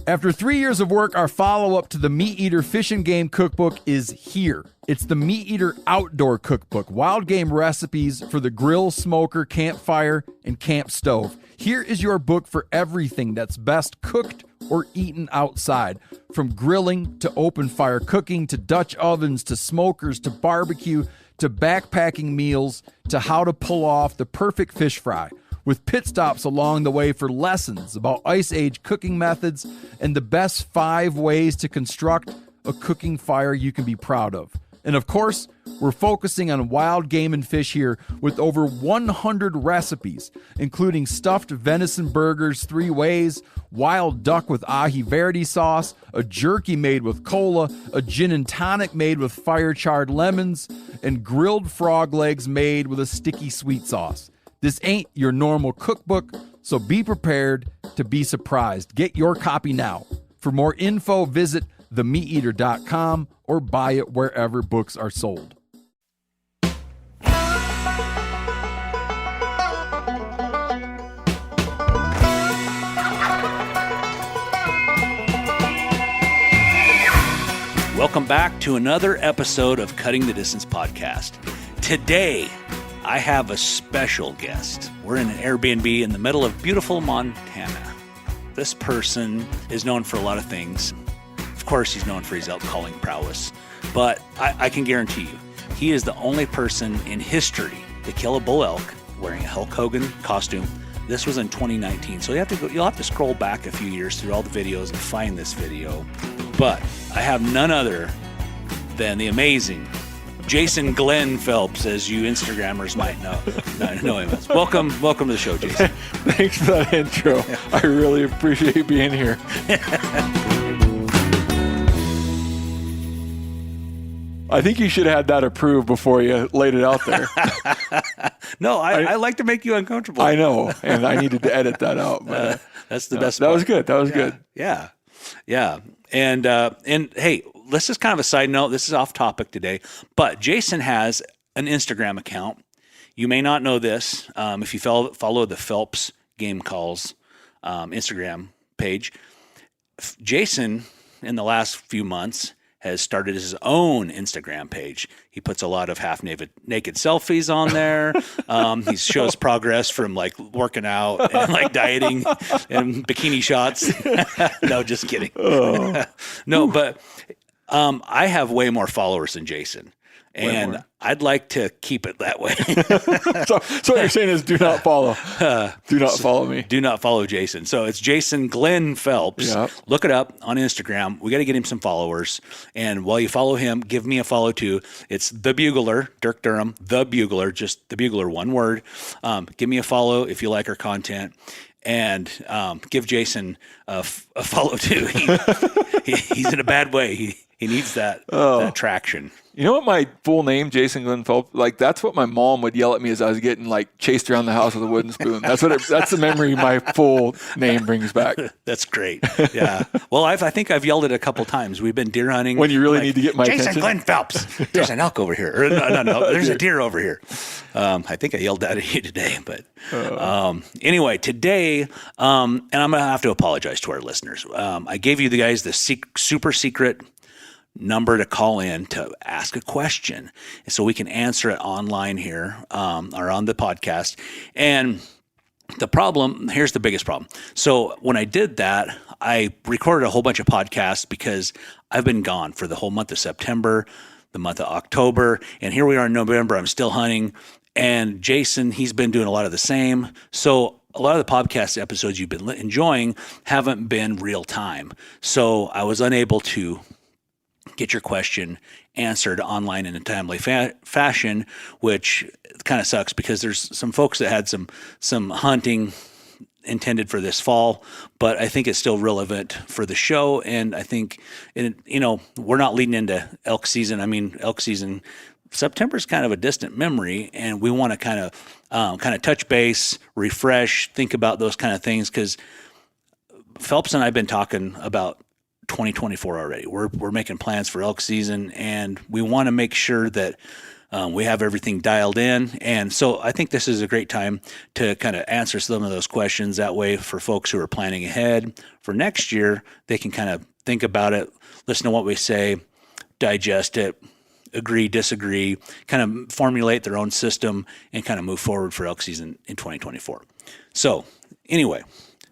After 3 years of work, our follow-up to the Meat Eater Fish and Game Cookbook is here. It's the Meat Eater Outdoor Cookbook, wild game recipes for the grill, smoker, campfire, and camp stove. Here is your book for everything that's best cooked or eaten outside. From grilling to open fire cooking to Dutch ovens to smokers to barbecue to backpacking meals to how to pull off the perfect fish fry, with pit stops along the way for lessons about Ice Age cooking methods and the best 5 ways to construct a cooking fire you can be proud of. And of course, we're focusing on wild game and fish here with over 100 recipes, including stuffed venison burgers 3 ways, wild duck with ahi verde sauce, a jerky made with cola, a gin and tonic made with fire-charred lemons, and grilled frog legs made with a sticky sweet sauce. This ain't your normal cookbook, so be prepared to be surprised. Get your copy now. For more info, visit themeateater.com or buy it wherever books are sold. Welcome back to another episode of Cutting the Distance podcast. Today, I have a special guest. We're in an Airbnb in the middle of beautiful Montana. This person is known for a lot of things. Of course, he's known for his elk calling prowess, but I can guarantee you, he is the only person in history to kill a bull elk wearing a Hulk Hogan costume. This was in 2019, so you'll have to scroll back a few years through all the videos and find this video. But I have none other than the amazing Jason Glenn Phelps, as you Instagrammers might know him as. Welcome to the show, Jason. Thanks for that intro. I really appreciate being here. I think you should have had that approved before you laid it out there. No, I like to make you uncomfortable. I know, and I needed to edit that out. But that's the best that part. was good. That was good. Yeah. And hey, this is kind of a side note. This is off topic today, but Jason has an Instagram account. You may not know this. If you follow the Phelps Game Calls Instagram page, Jason, in the last few months, has started his own Instagram page. He puts a lot of naked selfies on there. He shows progress from like working out and like dieting and bikini shots. No, just kidding. Oh. No, but I have way more followers than Jason. And I'd like to keep it that way. So what you're saying is do not follow. Do not follow me. Do not follow Jason. So it's Jason Glenn Phelps. Yep. Look it up on Instagram. We got to get him some followers. And while you follow him, give me a follow too. It's The Bugler, Dirk Durham, The Bugler, just The Bugler, one word. Give me a follow if you like our content. And give Jason a follow too. He's in a bad way. He needs that traction. You know what my full name, Jason Glenn Phelps, like that's what my mom would yell at me as I was getting like chased around the house with a wooden spoon. That's the memory my full name brings back. That's great. Yeah. Well, I think I've yelled it a couple times. We've been deer hunting. When you really need to get my attention. Jason Glenn Phelps. There's an elk over here. Or, no. There's a deer over here. I think I yelled that at you today. But anyway, today, and I'm going to have to apologize to our listeners. I gave you the guys the super secret number to call in to ask a question so we can answer it online here or on the podcast. And here's the biggest problem. So when I did that, I recorded a whole bunch of podcasts because I've been gone for the whole month of September, the month of October, and here we are in November. I'm still hunting. And Jason, he's been doing a lot of the same. So a lot of the podcast episodes you've been enjoying haven't been real time. So I was unable to get your question answered online in a timely fashion, which kind of sucks because there's some folks that had some hunting intended for this fall, but I think it's still relevant for the show. And I think, we're not leading into elk season. I mean, elk season, September is kind of a distant memory, and we want to kind of touch base, refresh, think about those kind of things, because Phelps and I have been talking about 2024 already. We're making plans for elk season, and we want to make sure that We have everything dialed in. And so I think this is a great time to kind of answer some of those questions. That way, for folks who are planning ahead for next year, they can kind of think about it, listen to what we say, digest it, agree, disagree, kind of formulate their own system, and kind of move forward for elk season in 2024. So anyway,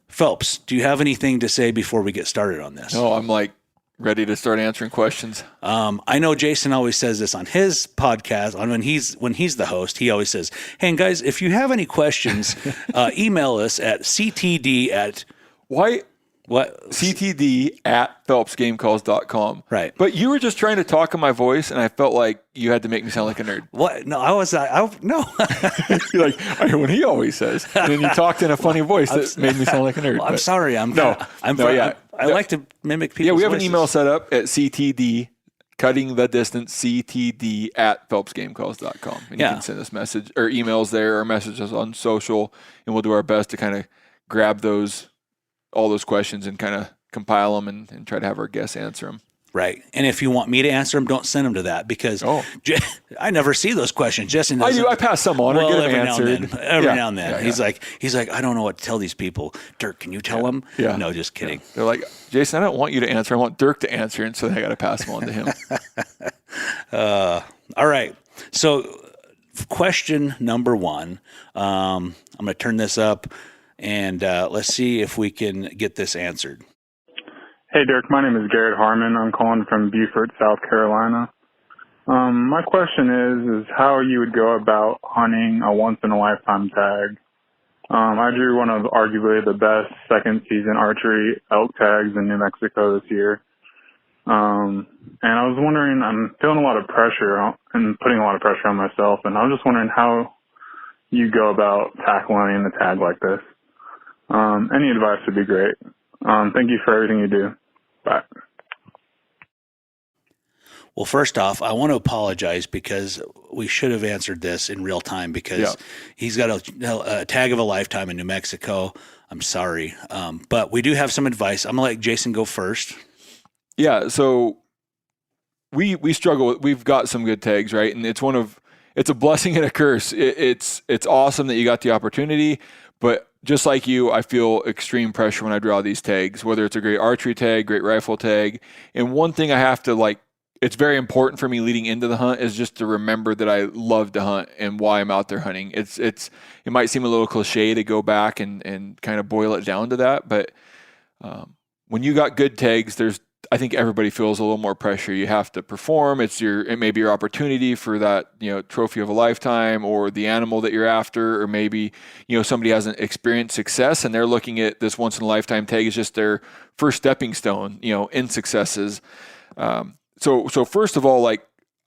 Phelps, do you have anything to say before we get started on this? No, I'm like ready to start answering questions. I know Jason always says this on his podcast. When he's the host, he always says, "Hey guys, if you have any questions, email us at ctd at what ctd at phelpsgamecalls.com." Right. But you were just trying to talk in my voice, and I felt like you had to make me sound like a nerd. What? No, no. You're like, I hear what he always says, and then you talked in a funny voice that made me sound like a nerd. Well, I'm sorry. I like to mimic people. Yeah, we have an email set up at ctd, cutting the distance, ctd at phelpsgamecalls.com. And you can send us message or emails there or messages on social, and we'll do our best to kind of grab all those questions and kind of compile them and try to have our guests answer them. Right. And if you want me to answer them, don't send them to that because I never see those questions. Justin I do. I pass some on or get them answered. Every now and then. Yeah. He's like, I don't know what to tell these people. Dirk, can you tell them? Yeah. No, just kidding. Yeah. They're like, Jason, I don't want you to answer. I want Dirk to answer. And so I got to pass them on to him. All right. So question number one, I'm going to turn this up and let's see if we can get this answered. Hey, Dirk. My name is Garrett Harmon. I'm calling from Beaufort, South Carolina. My question is how you would go about hunting a once-in-a-lifetime tag. I drew one of arguably the best second-season archery elk tags in New Mexico this year. And I was wondering, I'm feeling a lot of pressure and putting a lot of pressure on myself, and I was just wondering how you go about tackling a tag like this. Any advice would be great. Thank you for everything you do. Bye. Well, first off, I want to apologize because we should have answered this in real time because he's got a tag of a lifetime in New Mexico. I'm sorry. But we do have some advice. I'm going to let Jason go first. Yeah. So we struggle. We've got some good tags, right? And it's a blessing and a curse. It's awesome that you got the opportunity, but just like you, I feel extreme pressure when I draw these tags, whether it's a great archery tag, great rifle tag. And one thing I have to it's very important for me leading into the hunt is just to remember that I love to hunt and why I'm out there hunting. It might seem a little cliche to go back and kind of boil it down to that, but when you got good tags, I think everybody feels a little more pressure. You have to perform. It may be your opportunity for that, trophy of a lifetime or the animal that you're after, or maybe, somebody hasn't experienced success and they're looking at this once in a lifetime tag as just their first stepping stone, in successes. So first of all,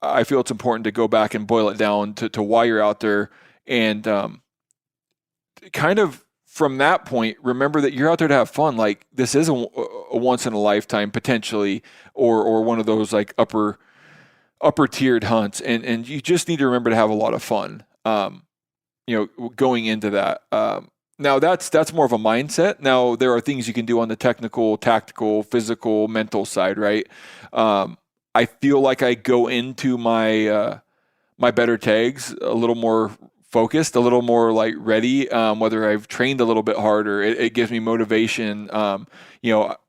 I feel it's important to go back and boil it down to why you're out there and kind of from that point, remember that you're out there to have fun. Like this is a once in a lifetime potentially, or one of those upper tiered hunts, and you just need to remember to have a lot of fun. Going into that. Now that's more of a mindset. Now there are things you can do on the technical, tactical, physical, mental side, right? I feel like I go into my my better tags a little more focused, a little more ready, whether I've trained a little bit harder. It gives me motivation. I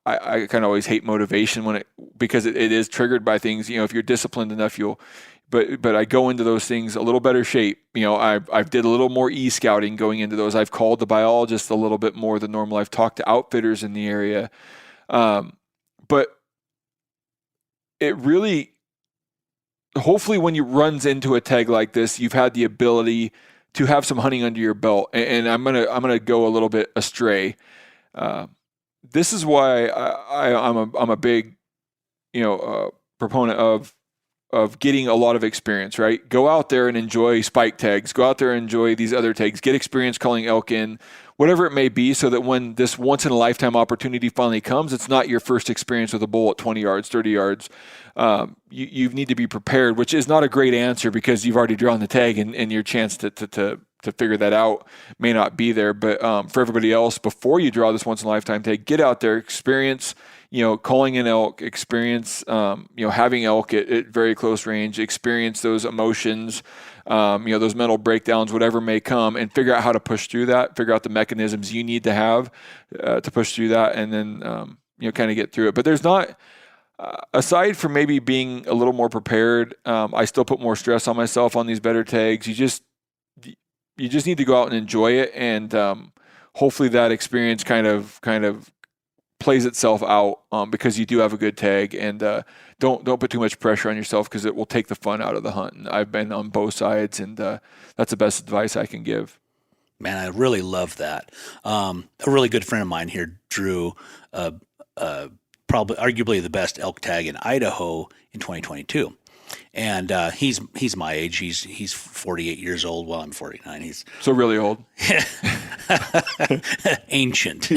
kind of always hate motivation because it is triggered by things. If you're disciplined enough, but I go into those things a little better shape. I've did a little more e-scouting going into those. I've called the biologist a little bit more than normal. I've talked to outfitters in the area. But it really, hopefully when you runs into a tag like this, you've had the ability to have some hunting under your belt. And I'm gonna go a little bit astray. This is why I'm a big, proponent of getting a lot of experience, right? Go out there and enjoy spike tags. Go out there and enjoy these other tags. Get experience calling elk in, whatever it may be, so that when this once in a lifetime opportunity finally comes, it's not your first experience with a bull at 20 yards, 30 yards. You need to be prepared, which is not a great answer because you've already drawn the tag and your chance to figure that out may not be there. But for everybody else, before you draw this once in a lifetime tag, get out there, experience, calling an elk, experience, having elk at very close range, experience those emotions, those mental breakdowns, whatever may come, and figure out how to push through that, figure out the mechanisms you need to have to push through that, and then, kind of get through it. But there's not, aside from maybe being a little more prepared, I still put more stress on myself on these better tags. You just need to go out and enjoy it, and hopefully that experience kind of plays itself out because you do have a good tag, and don't put too much pressure on yourself because it will take the fun out of the hunt. And I've been on both sides, and that's the best advice I can give. Man, I really love that. A really good friend of mine here drew probably arguably the best elk tag in Idaho in 2022. And he's my age. He's 48 years old. Well, I'm 49. He's so really old. Ancient.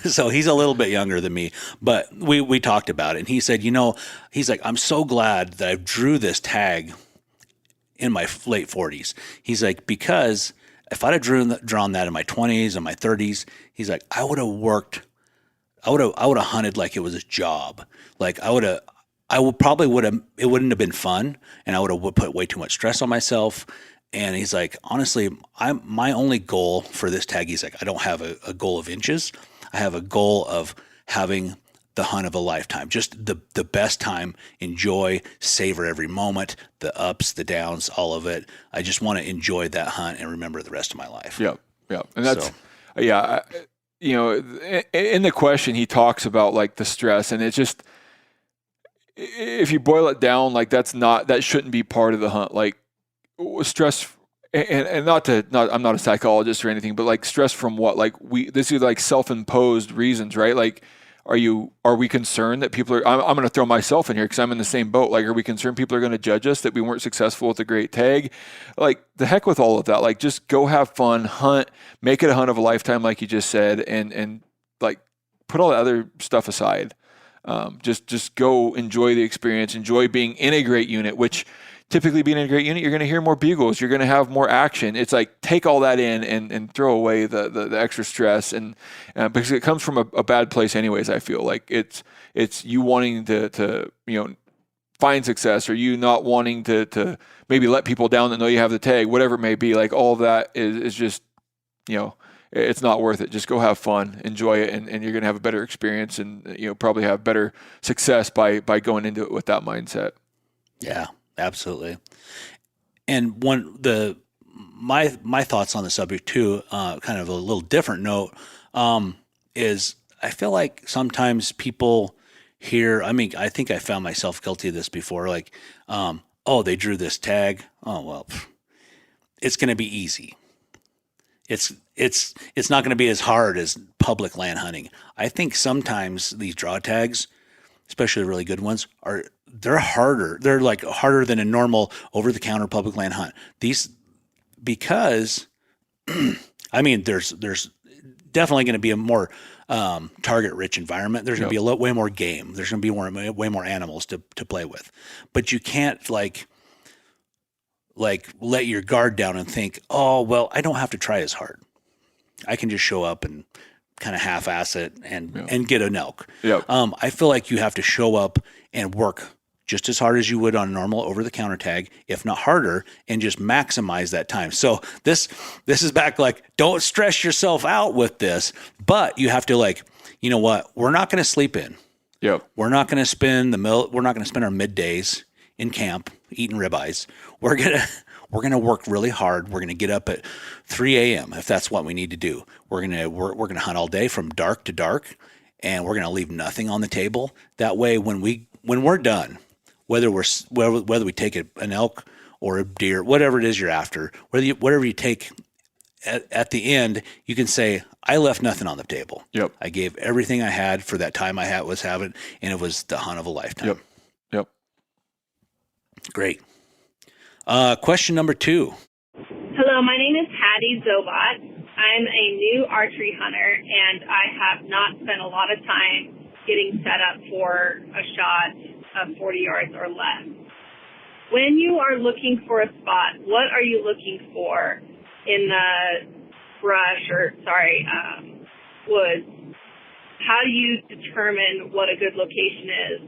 So he's a little bit younger than me. But we talked about it, and he said, he's like, I'm so glad that I drew this tag in my late 40s. He's like, because if I'd have drawn that in my 20s and my 30s, he's like, I would have hunted like it was a job. Like it wouldn't have been fun, and I would have put way too much stress on myself. And he's like, honestly, my only goal for this tag, he's like, I don't have a goal of inches. I have a goal of having the hunt of a lifetime, just the best time, enjoy, savor every moment, the ups, the downs, all of it. I just want to enjoy that hunt and remember the rest of my life. Yeah. And that's, in the question, he talks about like the stress, and it's just, if you boil it down, like that shouldn't be part of the hunt. Like stress, and I'm not a psychologist or anything, but like stress from what? Like this is like self-imposed reasons, right? Like, are we concerned that people are, I'm going to throw myself in here because I'm in the same boat. Like, are we concerned people are going to judge us that we weren't successful with a great tag? Like, the heck with all of that. Like, just go have fun, hunt, make it a hunt of a lifetime, like you just said, and like put all the other stuff aside. Just go enjoy the experience, enjoy being in a great unit, which typically being in a great unit, you're going to hear more bugles, you're going to have more action. It's like, take all that in and throw away the extra stress. And because it comes from a bad place anyways, I feel like it's you wanting to find success, or you not wanting to maybe let people down that know you have the tag, whatever it may be. Like, all of that is just, it's not worth it. Just go have fun, enjoy it, and you're going to have a better experience, and probably have better success by going into it with that mindset. Yeah, absolutely. And my thoughts on the subject too, kind of a little different note, is I feel like sometimes people hear, I think I found myself guilty of this before, like, they drew this tag. Oh, well, it's going to be easy. It's not going to be as hard as public land hunting. I think sometimes these draw tags, especially the really good ones, they're harder. They're like harder than a normal over-the-counter public land hunt. Because there's definitely going to be a more target-rich environment. There's going to be way more game. There's going to be way more animals to play with. But you can't like let your guard down and think, oh, well, I don't have to try as hard. I can just show up and kind of half-ass it and get an elk. Yep. I feel like you have to show up and work just as hard as you would on a normal over-the-counter tag, if not harder, and just maximize that time. So this is back, like, don't stress yourself out with this, but you have to, like, you know what? We're not going to sleep in. Yep. We're not going to spend our middays in camp eating ribeyes. We're gonna work really hard. We're gonna get up at 3 a.m. if that's what we need to do. We're gonna hunt all day from dark to dark, and we're gonna leave nothing on the table. That way, when we're done, whether we take an elk or a deer, whatever it is you're after, whatever you take at the end, you can say, I left nothing on the table. Yep. I gave everything I had for that time I was having, and it was the hunt of a lifetime. Yep. Great. Question number 2. Hello, my name is Hattie Zobot. I'm a new archery hunter, and I have not spent a lot of time getting set up for a shot of 40 yards or less. When you are looking for a spot, what are you looking for in the brush woods? how do you determine what a good location is,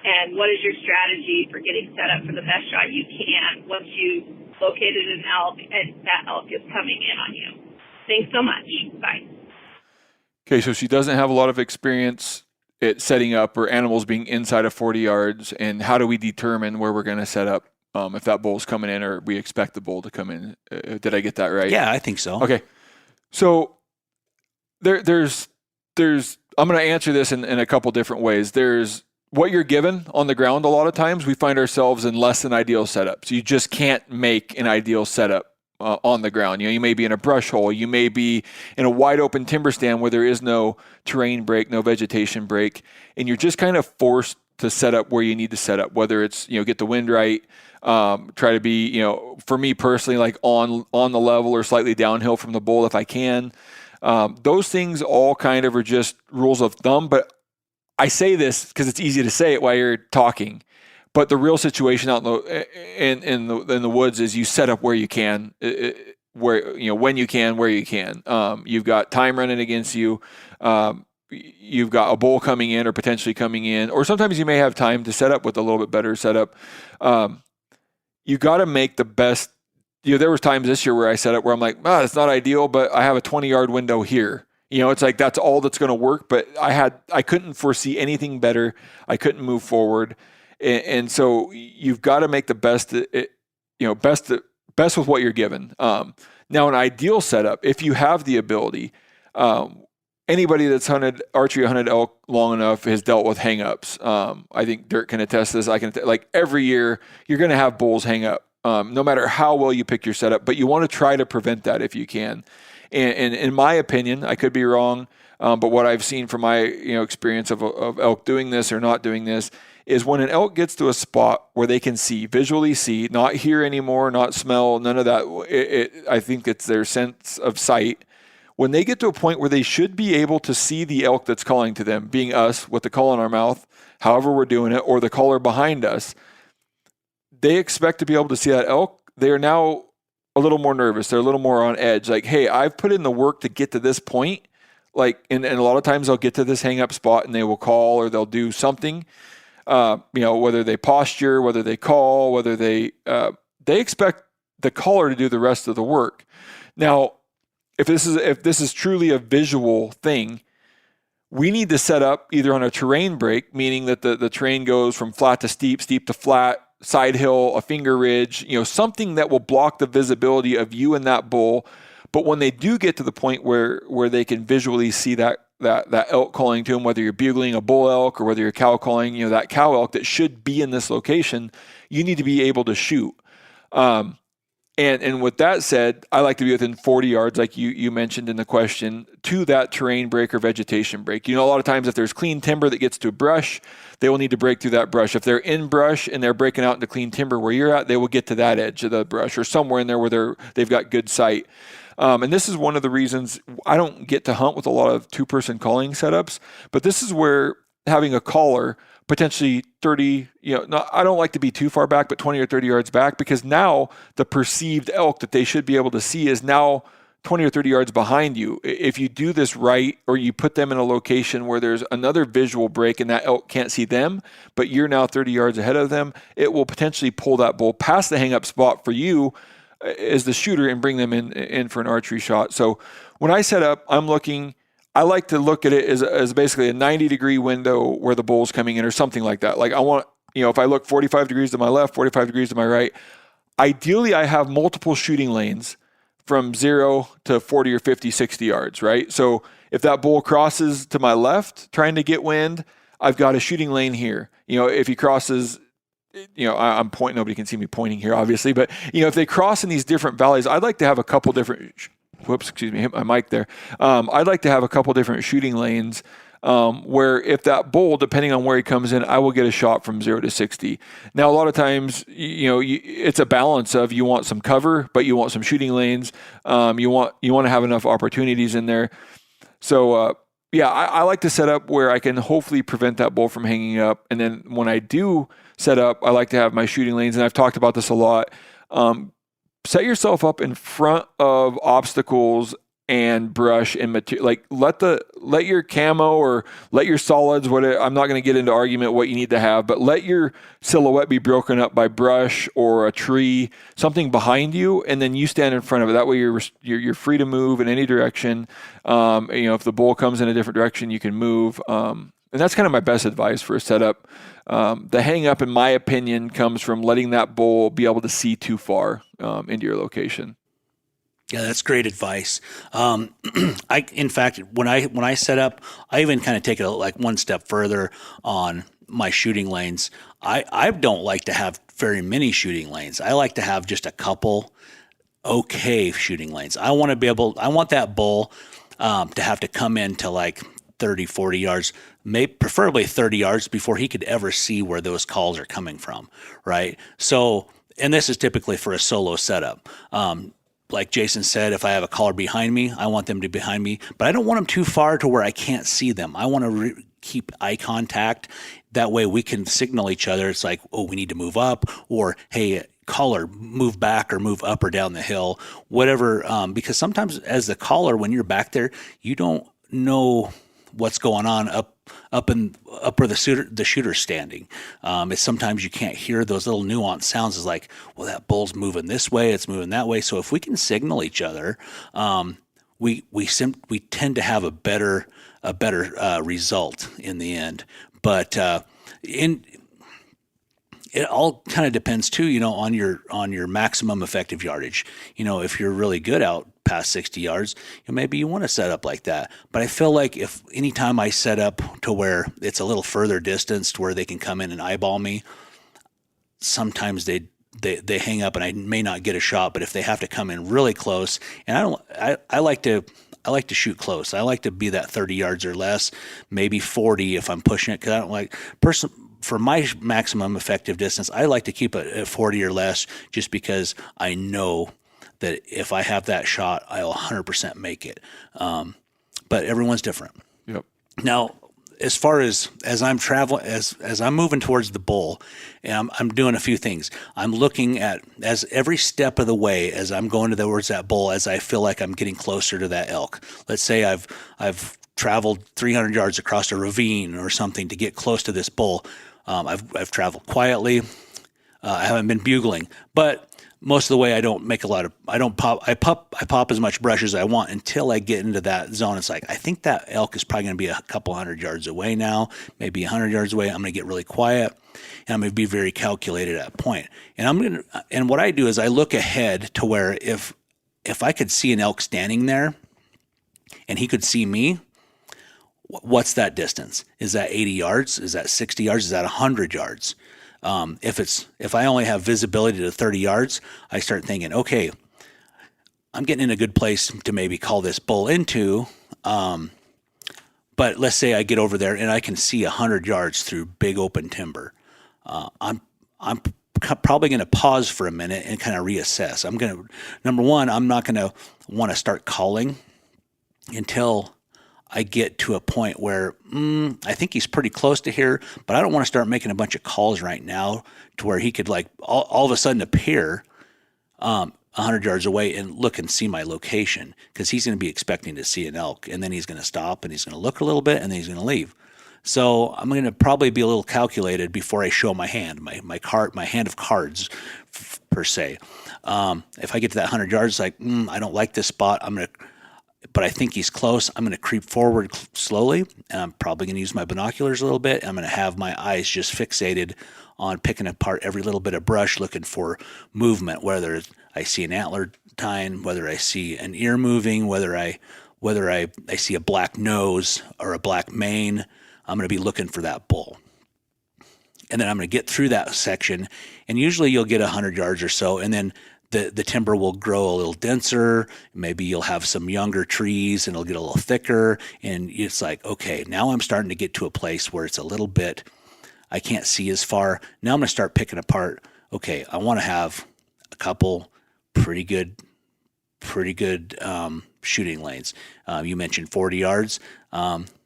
and what is your strategy for getting set up for the best shot you can once you located an elk and that elk is coming in on you? Thanks so much. Bye. Okay, so she doesn't have a lot of experience at setting up or animals being inside of 40 yards, and how do we determine where we're going to set up if that bull's coming in or we expect the bull to come in? Did I get that right? Yeah, I think so. Okay, so there's I'm going to answer this in a couple different ways. There's what you're given on the ground. A lot of times we find ourselves in less than ideal setups. You just can't make an ideal setup on the ground. You may be in a brush hole. You may be in a wide open timber stand where there is no terrain break, no vegetation break, and you're just kind of forced to set up where you need to set up, whether it's, get the wind right, try to be, for me personally, like on the level or slightly downhill from the bull if I can. Those things all kind of are just rules of thumb, but I say this because it's easy to say it while you're talking. But the real situation out in the woods is you set up where you can, when you can, where you can. You've got time running against you. You've got a bull coming in or potentially coming in, or sometimes you may have time to set up with a little bit better setup. You got to make the best. There was times this year where I set up where I'm like, it's not ideal, but I have a 20-yard window here. It's like that's all that's going to work. But I couldn't foresee anything better. I couldn't move forward. And so you've got to make the best with what you're given. Now, an ideal setup, if you have the ability, anybody that's archery hunted elk long enough has dealt with hang-ups. I think Dirk can attest to this. Like every year, you're going to have bulls hang up, no matter how well you pick your setup. But you want to try to prevent that if you can. And in my opinion, I could be wrong, but what I've seen from my experience of elk doing this or not doing this is when an elk gets to a spot where they can visually see, not hear anymore, not smell, none of that. I think it's their sense of sight. When they get to a point where they should be able to see the elk that's calling to them, being us with the call in our mouth, however we're doing it, or the caller behind us, they expect to be able to see that elk. They are now a little more nervous. They're a little more on edge. Like, hey, I've put in the work to get to this point. And a lot of times they'll get to this hang up spot and they will call or they'll do something. Whether they posture, whether they call, whether they expect the caller to do the rest of the work. Now, if this is truly a visual thing, we need to set up either on a terrain break, meaning that the terrain goes from flat to steep to flat, side hill, a finger ridge, something that will block the visibility of you and that bull. But when they do get to the point where they can visually see that elk calling to them, whether you're bugling a bull elk or whether you're cow calling, that cow elk that should be in this location, you need to be able to shoot. And with that said, I like to be within 40 yards, like you mentioned in the question, to that terrain break or vegetation break. A lot of times if there's clean timber that gets to brush, they will need to break through that brush. If they're in brush and they're breaking out into clean timber where you're at, they will get to that edge of the brush or somewhere in there where they've got good sight. And this is one of the reasons I don't get to hunt with a lot of two-person calling setups, but this is where having a caller potentially 30, I don't like to be too far back, but 20 or 30 yards back, because now the perceived elk that they should be able to see is now 20 or 30 yards behind you. If you do this right, or you put them in a location where there's another visual break and that elk can't see them, but you're now 30 yards ahead of them, it will potentially pull that bull past the hang-up spot for you as the shooter and bring them in for an archery shot. So when I set up, I like to look at it as basically a 90-degree window where the bull's coming in or something like that. Like I want, if I look 45 degrees to my left, 45 degrees to my right, ideally I have multiple shooting lanes from 0 to 40 or 50, 60 yards, right? So if that bull crosses to my left trying to get wind, I've got a shooting lane here. If he crosses, I'm pointing, nobody can see me pointing here, obviously, but if they cross in these different valleys, I'd like to have a couple different, hit my mic there. I'd like to have a couple different shooting lanes where if that bull, depending on where he comes in, I will get a shot from 0 to 60. Now, a lot of times, it's a balance of you want some cover, but you want some shooting lanes. You want to have enough opportunities in there. So, I like to set up where I can hopefully prevent that bull from hanging up. And then when I do set up, I like to have my shooting lanes, and I've talked about this a lot. Set yourself up in front of obstacles and brush and material. Like let your camo or let your solids, whatever, I'm not going to get into argument what you need to have, but let your silhouette be broken up by brush or a tree, something behind you, and then you stand in front of it. That way you're free to move in any direction. If the bull comes in a different direction, you can move. And that's kind of my best advice for a setup. The hang up, in my opinion, comes from letting that bull be able to see too far into your location. Yeah, that's great advice. In fact, when I set up, I even kind of take it like one step further on my shooting lanes. I don't like to have very many shooting lanes. I like to have just a couple okay shooting lanes. I want that bull to have to come into like 30, 40 yards, preferably 30 yards before he could ever see where those calls are coming from, right? So, and this is typically for a solo setup. Like Jason said, if I have a caller behind me, I want them to be behind me, but I don't want them too far to where I can't see them. I want to keep eye contact. That way we can signal each other. It's like, oh, we need to move up, or hey, caller, move back or move up or down the hill, whatever. Because sometimes as the caller, when you're back there, you don't know what's going on up where the shooter's standing. It's sometimes you can't hear those little nuanced sounds. It's like, well, that bull's moving this way, it's moving that way. So if we can signal each other, we tend to have a better result in the end. But it all kind of depends too, on your maximum effective yardage. If you're really good out past 60 yards, maybe you want to set up like that. But I feel like if anytime I set up to where it's a little further distance to where they can come in and eyeball me, sometimes they hang up and I may not get a shot. But if they have to come in really close, and I like to shoot close. I like to be that 30 yards or less, maybe 40 if I'm pushing it, because I don't like for my maximum effective distance, I like to keep it at 40 or less, just because I know that if I have that shot, I'll 100% make it. But everyone's different. Yep. Now, as far as I'm traveling, as I'm moving towards the bull, and I'm doing a few things. I'm looking at, as every step of the way, as I'm going towards that bull, as I feel like I'm getting closer to that elk. Let's say I've traveled 300 yards across a ravine or something to get close to this bull. I've traveled quietly. I haven't been bugling, but most of the way I don't make a lot of, I pop as much brush as I want until I get into that zone. It's like, I think that elk is probably going to be a couple 100 yards away now, maybe 100 yards away. I'm going to get really quiet and I'm going to be very calculated at that point. And what I do is I look ahead to where if I could see an elk standing there and he could see me, what's that distance? Is that 80 yards? Is that 60 yards? Is that 100 yards? If I only have visibility to 30 yards, I start thinking, okay, I'm getting in a good place to maybe call this bull into. But let's say I get over there and I can see 100 yards through big open timber. I'm probably going to pause for a minute and kind of reassess. Number one, I'm not going to want to start calling until I get to a point where I think he's pretty close to here, but I don't want to start making a bunch of calls right now to where he could like all of a sudden appear 100 yards away and look and see my location, because he's going to be expecting to see an elk, and then he's going to stop and he's going to look a little bit and then he's going to leave. So I'm going to probably be a little calculated before I show my hand, my hand of cards per se. If I get to that 100 yards, it's like, I don't like this spot. But I think he's close. I'm going to creep forward slowly, and I'm probably going to use my binoculars a little bit. I'm going to have my eyes just fixated on picking apart every little bit of brush, looking for movement, whether I see an antler tine, whether I see an ear moving, whether I see a black nose or a black mane. I'm going to be looking for that bull. And then I'm going to get through that section, and usually you'll get 100 yards or so, and then the timber will grow a little denser. Maybe you'll have some younger trees and it'll get a little thicker. And it's like, okay, now I'm starting to get to a place where it's a little bit, I can't see as far. Now I'm going to start picking apart. Okay, I want to have a couple pretty good shooting lanes. You mentioned 40 yards,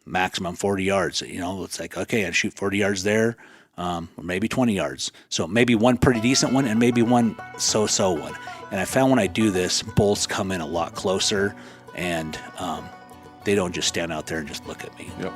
maximum 40 yards. It's like, okay, I shoot 40 yards there. Or maybe 20 yards. So maybe one pretty decent one and maybe one so-so one. And I found when I do this, bulls come in a lot closer and they don't just stand out there and just look at me. Yep.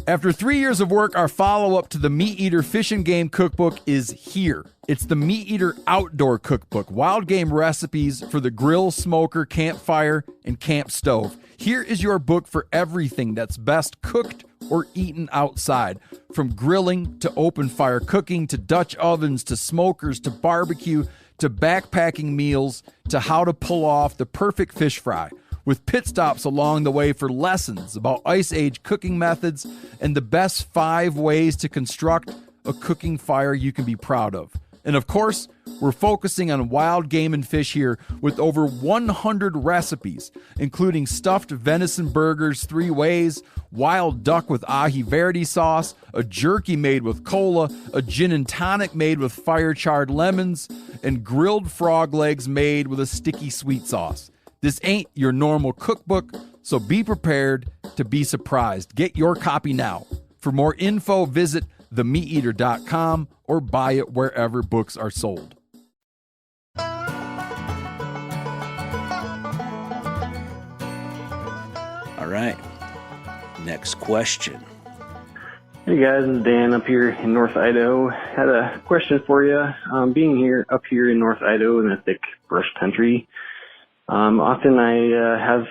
After 3 years of work, our follow-up to the Meat Eater Fish and Game Cookbook is here. It's the Meat Eater Outdoor Cookbook, wild game recipes for the grill, smoker, campfire, and camp stove. Here is your book for everything that's best cooked or eaten outside. From grilling to open fire cooking to Dutch ovens to smokers to barbecue to backpacking meals to how to pull off the perfect fish fry, with pit stops along the way for lessons about Ice Age cooking methods and the best 5 ways to construct a cooking fire you can be proud of. And of course, we're focusing on wild game and fish here with over 100 recipes, including stuffed venison burgers 3 ways, wild duck with ahi verde sauce, a jerky made with cola, a gin and tonic made with fire-charred lemons, and grilled frog legs made with a sticky sweet sauce. This ain't your normal cookbook, so be prepared to be surprised. Get your copy now. For more info, visit themeateater.com or buy it wherever books are sold. All right. Next question. Hey guys, this is Dan up here in North Idaho. Had a question for you. Being up here in North Idaho in the thick brush country, often I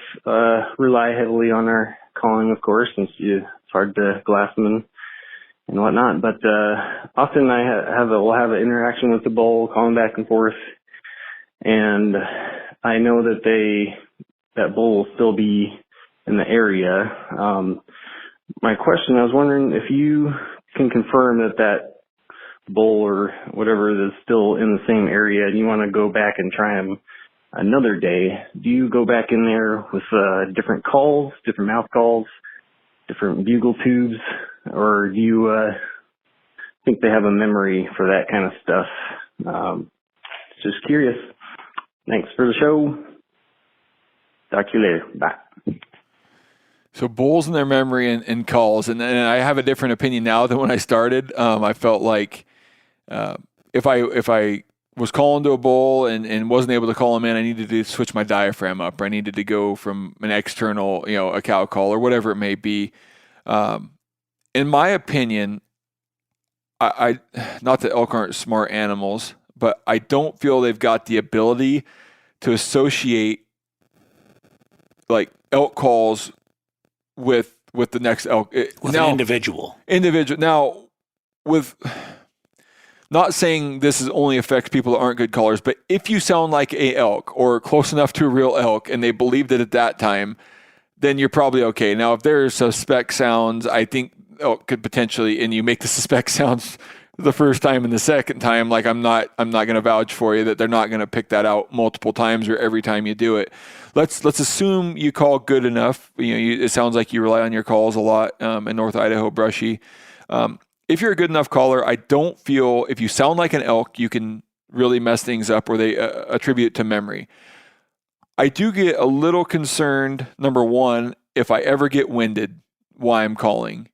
rely heavily on our calling, of course, since it's hard to glass them and whatnot. But often I will have an interaction with the bull, calling back and forth, and I know that that bull will still be in the area. My question, I was wondering if you can confirm that bull or whatever is still in the same area, and you want to go back and try him another day. Do you go back in there with different calls, different mouth calls, different bugle tubes, or do you think they have a memory for that kind of stuff? Just curious. Thanks for the show. Talk to you later. Bye. So bulls and their memory and calls, and I have a different opinion now than when I started. I felt like if I was calling to a bull and wasn't able to call him in, I needed to switch my diaphragm up, or I needed to go from an external, a cow call or whatever it may be. In my opinion, I not that elk aren't smart animals, but I don't feel they've got the ability to associate like elk calls with the next elk. With an individual. Now, with not saying this only affects people that aren't good callers, but if you sound like a elk or close enough to a real elk and they believed it at that time, then you're probably okay. Now, if there's suspect sounds, I think elk could potentially, and you make the suspect sounds the first time and the second time, like I'm not going to vouch for you that they're not going to pick that out multiple times or every time you do it. Let's assume you call good enough. It sounds like you rely on your calls a lot in North Idaho brushy. If you're a good enough caller, I don't feel if you sound like an elk, you can really mess things up or they attribute it to memory. I do get a little concerned, number one, if I ever get winded while I'm calling.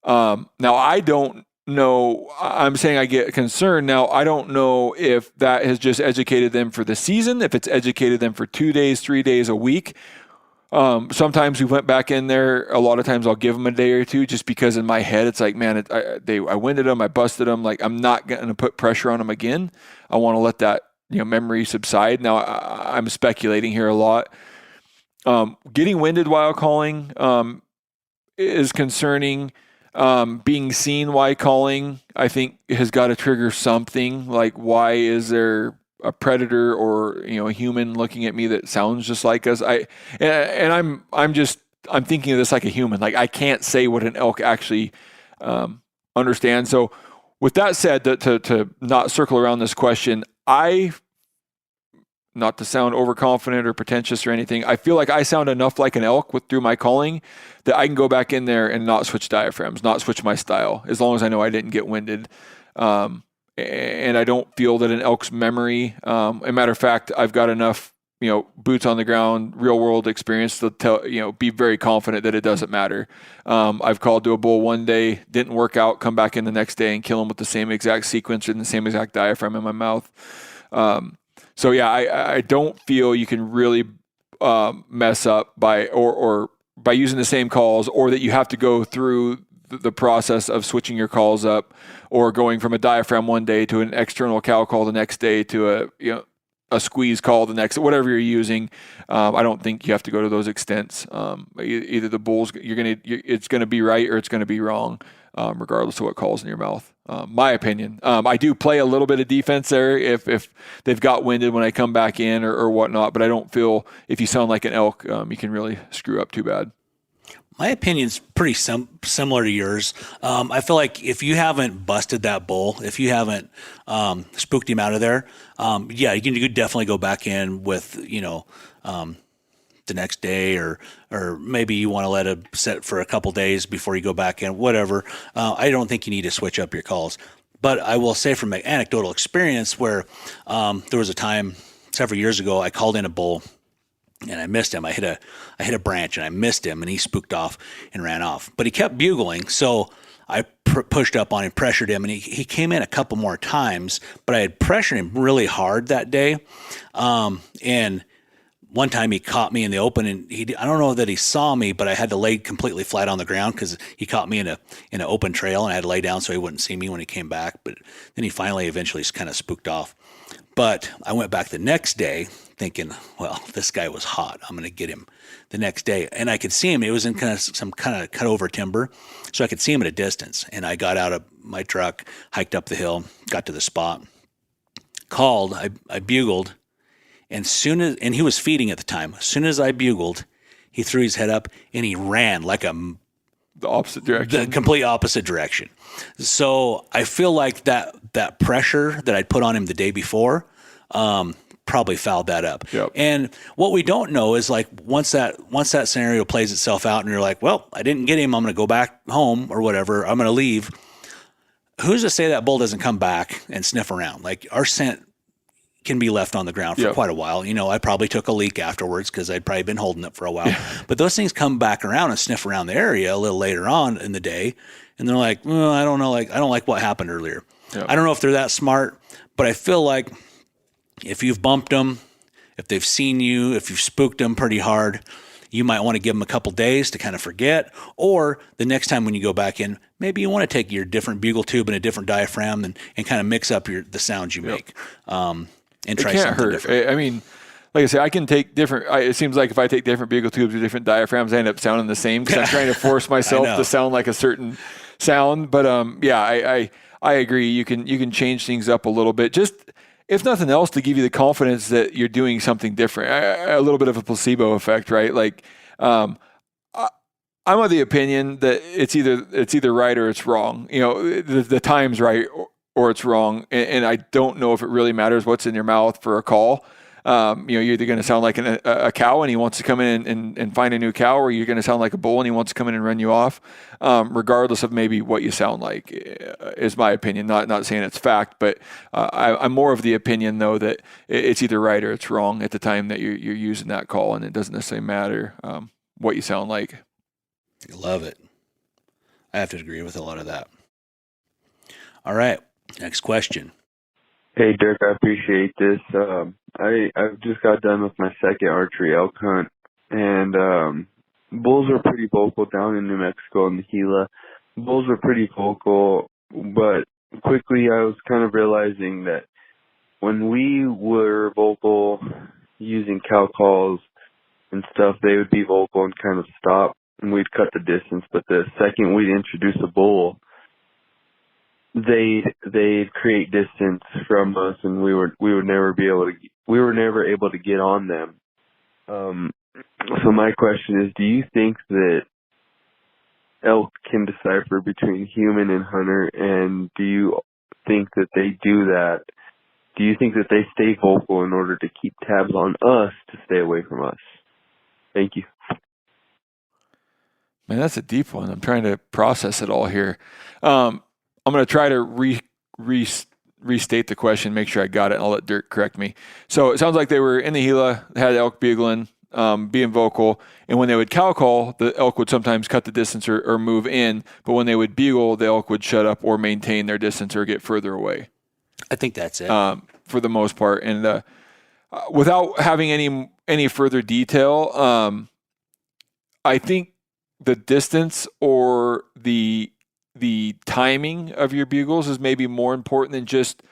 Now, I don't know. I'm saying I get concerned. Now, I don't know if that has just educated them for the season, if it's educated them for 2 days, 3 days, a week. Sometimes we went back in there. A lot of times I'll give them a day or two just because in my head it's like, man, I winded them, I busted them. Like I'm not going to put pressure on them again. I want to let that memory subside. Now I'm speculating here a lot. Getting winded while calling is concerning. Being seen while calling, I think, has got to trigger something. Like, why is there a predator or a human looking at me that sounds just like us? I'm thinking of this like a human. Like I can't say what an elk actually understands. So, with that said, to not circle around this question, not to sound overconfident or pretentious or anything, I feel like I sound enough like an elk through my calling that I can go back in there and not switch diaphragms, not switch my style, as long as I know I didn't get winded. And I don't feel that an elk's memory, a matter of fact, I've got enough boots on the ground, real world experience to tell, be very confident that it doesn't matter. I've called to a bull one day, didn't work out, come back in the next day and kill him with the same exact sequence and the same exact diaphragm in my mouth. So yeah, I don't feel you can really mess up by using the same calls, or that you have to go through the process of switching your calls up, or going from a diaphragm one day to an external cow call the next day to a squeeze call the next, whatever you're using. I don't think you have to go to those extents. Either the bulls, it's going to be right or it's going to be wrong, regardless of what calls in your mouth. My opinion. I do play a little bit of defense there if they've got winded when I come back in or whatnot, but I don't feel if you sound like an elk, you can really screw up too bad. My opinion's pretty similar to yours. I feel like if you haven't busted that bull, if you haven't spooked him out of there, you can definitely go back in with, the next day, or maybe you want to let it set for a couple days before you go back in, whatever. I don't think you need to switch up your calls. But I will say from an anecdotal experience where there was a time several years ago, I called in a bull and I missed him. I hit a branch and I missed him, and he spooked off and ran off. But he kept bugling, so I pushed up on him, pressured him, and he came in a couple more times. But I had pressured him really hard that day, and one time he caught me in the open, and I don't know that he saw me, but I had to lay completely flat on the ground because he caught me in an open trail, and I had to lay down so he wouldn't see me when he came back. But then he eventually kind of spooked off. But I went back the next day thinking, well, this guy was hot. I'm going to get him the next day. And I could see him. It was in some kind of cut over timber, so I could see him at a distance. And I got out of my truck, hiked up the hill, got to the spot, called, I bugled, and he was feeding at the time. As soon as I bugled, he threw his head up and he ran like the opposite direction, the complete opposite direction. So I feel like that pressure that I'd put on him the day before, probably fouled that up. Yep. And what we don't know is, like, once that scenario plays itself out and you're like, well, I didn't get him, I'm going to go back home or whatever, I'm going to leave. Who's to say that bull doesn't come back and sniff around? Like, our scent can be left on the ground for quite a while. I probably took a leak afterwards because I'd probably been holding it for a while. But those things come back around and sniff around the area a little later on in the day. And they're like, well, I don't know. Like, I don't like what happened earlier. Yep. I don't know if they're that smart, but I feel like if you've bumped them, if they've seen you, if you've spooked them pretty hard, you might want to give them a couple days to kind of forget. Or the next time when you go back in, maybe you want to take your different bugle tube and a different diaphragm and kind of mix up the sounds you make. And try something different. I mean, like I said, I can take different. It seems like if I take different bugle tubes or different diaphragms, I end up sounding the same because I'm trying to force myself to sound like a certain sound. But I agree. You can change things up a little bit. Just if nothing else, to give you the confidence that you're doing something different. A little bit of a placebo effect, right? Like, I'm of the opinion that it's either right or it's wrong. The time's right or it's wrong, and I don't know if it really matters what's in your mouth for a call. You're either going to sound like a cow and he wants to come in and find a new cow, or you're going to sound like a bull and he wants to come in and run you off, regardless of maybe what you sound like, is my opinion. Not saying it's fact, but I'm more of the opinion, though, that it's either right or it's wrong at the time that you're using that call, and it doesn't necessarily matter what you sound like. I love it. I have to agree with a lot of that. All right, next question. Hey, Dirk, I appreciate this. I've just got done with my second archery elk hunt, and bulls are pretty vocal down in New Mexico in the Gila. Bulls are pretty vocal, but quickly I was kind of realizing that when we were vocal using cow calls and stuff, they would be vocal and kind of stop, and we'd cut the distance. But the second we'd introduce a bull, they'd create distance from us, and we were never able to get on them. So my question is, do you think that elk can decipher between human and hunter, and do you think that they do that? Do you think that they stay vocal in order to keep tabs on us to stay away from us? Thank you. Man, that's a deep one. I'm trying to process it all here. I'm going to try to restate the question, make sure I got it, and I'll let Dirk correct me. So it sounds like they were in the Gila, had elk bugling, being vocal, and when they would cow call, the elk would sometimes cut the distance or move in, but when they would bugle, the elk would shut up or maintain their distance or get further away. I think that's it. For the most part. And without having any further detail, I think the distance or the timing of your bugles is maybe more important than just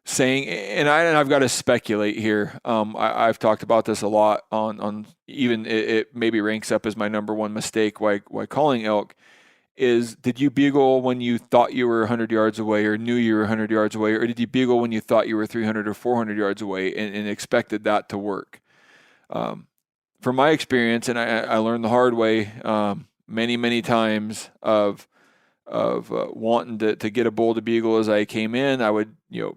saying, and I've got to speculate here. I've talked about this a lot on even it maybe ranks up as my number one mistake why calling elk is, did you bugle when you thought you were 100 yards away or knew you were 100 yards away, or did you bugle when you thought you were 300 or 400 yards away and expected that to work? From my experience, and I learned the hard way many times of wanting to get a bull to bugle as I came in. I would,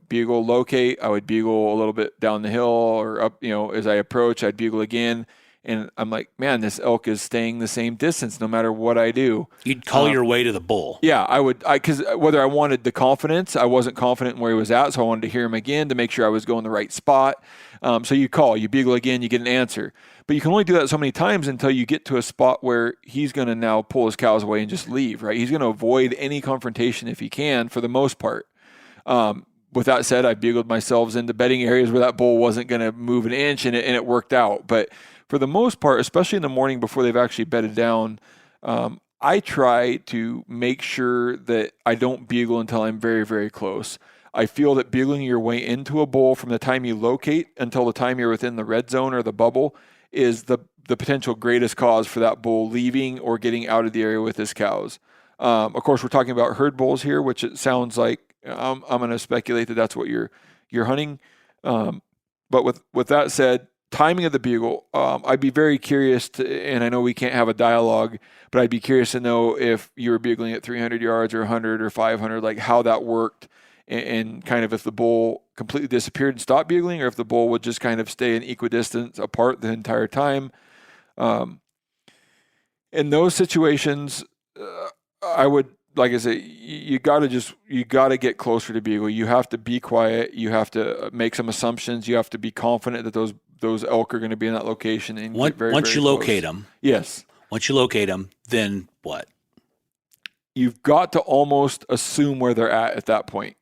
bugle, locate. I would bugle a little bit down the hill or up, as I approach, I'd bugle again. And I'm like, man, this elk is staying the same distance no matter what I do. You'd call your way to the bull. Yeah, I would. Because whether I wanted the confidence, I wasn't confident in where he was at, so I wanted to hear him again to make sure I was going the right spot. So you call, you bugle again, you get an answer. But you can only do that so many times until you get to a spot where he's going to now pull his cows away and just leave, right? He's going to avoid any confrontation if he can, for the most part. With that said, I bugled myself into bedding areas where that bull wasn't going to move an inch, and it worked out. But for the most part, especially in the morning before they've actually bedded down, I try to make sure that I don't bugle until I'm very, very close. I feel that bugling your way into a bull from the time you locate until the time you're within the red zone or the bubble is the potential greatest cause for that bull leaving or getting out of the area with his cows. Of course, we're talking about herd bulls here, which it sounds like I'm going to speculate that that's what you're hunting. But with that said, timing of the bugle, I'd be very curious and I know we can't have a dialogue, but I'd be curious to know if you were bugling at 300 yards or 100 or 500, like how that worked, and kind of if the bull completely disappeared and stopped bugling, or if the bull would just kind of stay an equidistance apart the entire time. In those situations, I would, like I say, you got to get closer to bugle. You have to be quiet. You have to make some assumptions. You have to be confident that those elk are going to be in that location. And once you locate them. Yes. Once you locate them, then what? You've got to almost assume where they're at that point.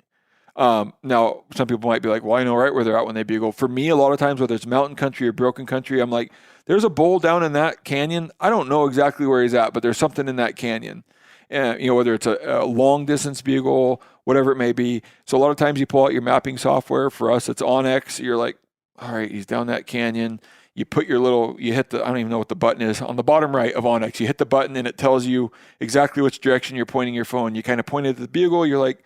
Now, some people might be like, well, I know right where they're at when they bugle. For me, a lot of times, whether it's mountain country or broken country, I'm like, there's a bull down in that canyon. I don't know exactly where he's at, but there's something in that canyon. And, whether it's a long distance bugle, whatever it may be. So a lot of times you pull out your mapping software. For us, it's Onyx. You're like, all right, he's down that canyon. You put you hit I don't even know what the button is, on the bottom right of Onyx. You hit the button and it tells you exactly which direction you're pointing your phone. You kind of point it at the bugle. You're like,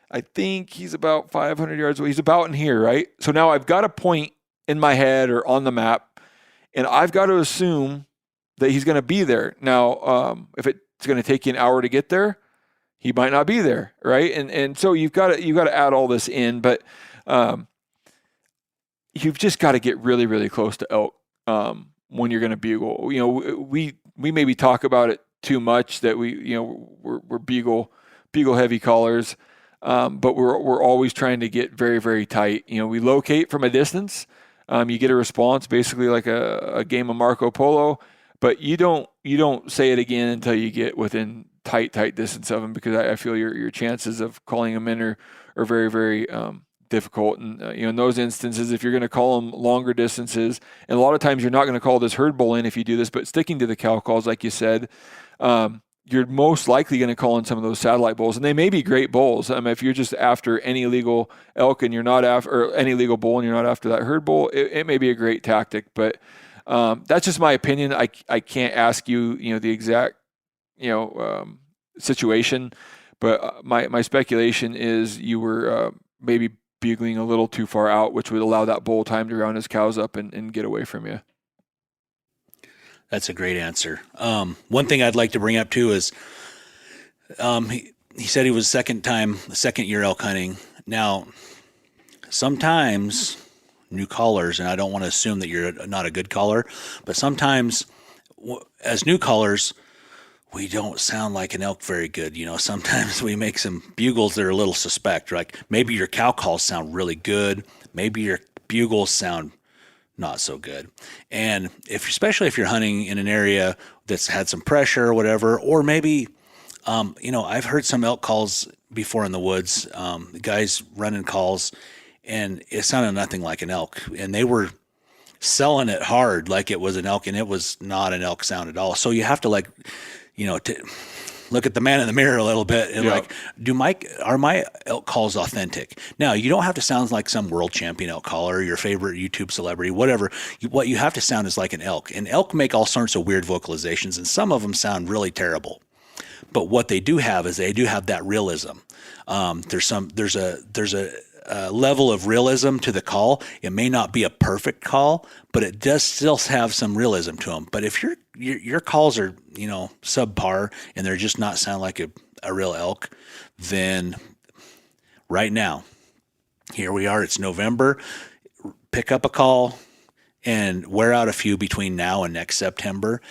I think he's about 500 yards away. He's about in here, right? So now I've got a point in my head or on the map, and I've got to assume that he's going to be there. Now, if it's going to take you an hour to get there, he might not be there, right? And so you've got to add all this in, but you've just got to get really, really close to elk when you're going to bugle. We maybe talk about it too much that we're bugle heavy callers. But we're always trying to get very, very tight. We locate from a distance. You get a response, basically like a game of Marco Polo, but you don't say it again until you get within tight distance of them, because I feel your chances of calling them in are very, very difficult. And in those instances, if you're going to call them longer distances, and a lot of times you're not going to call this herd bull in if you do this, but sticking to the cow calls, like you said, you're most likely going to call in some of those satellite bulls, and they may be great bulls. If you're just after any legal elk and you're not after, or any legal bull and you're not after that herd bull, it may be a great tactic. But that's just my opinion. I can't ask you, the exact, situation, but my speculation is you were maybe bugling a little too far out, which would allow that bull time to round his cows up and get away from you. That's a great answer. One thing I'd like to bring up too is he said he was second year elk hunting. Now, sometimes new callers, and I don't want to assume that you're not a good caller, but sometimes as new callers, we don't sound like an elk very good. Sometimes we make some bugles that are a little suspect. Like maybe your cow calls sound really good. Maybe your bugles sound not so good. And especially if you're hunting in an area that's had some pressure or whatever, or maybe, I've heard some elk calls before in the woods, guys running calls, and it sounded nothing like an elk. And they were selling it hard like it was an elk, and it was not an elk sound at all. So you have to to look at the man in the mirror a little bit and are my elk calls authentic? Now, you don't have to sound like some world champion elk caller, your favorite YouTube celebrity, whatever. What you have to sound is like an elk. And elk make all sorts of weird vocalizations, and some of them sound really terrible. But what they do have is they do have that realism. There's a level of realism to the call. It may not be a perfect call, but it does still have some realism to them. But if your calls are, subpar and they're just not sound like a real elk, then right now, here we are, it's November, pick up a call and wear out a few between now and next September.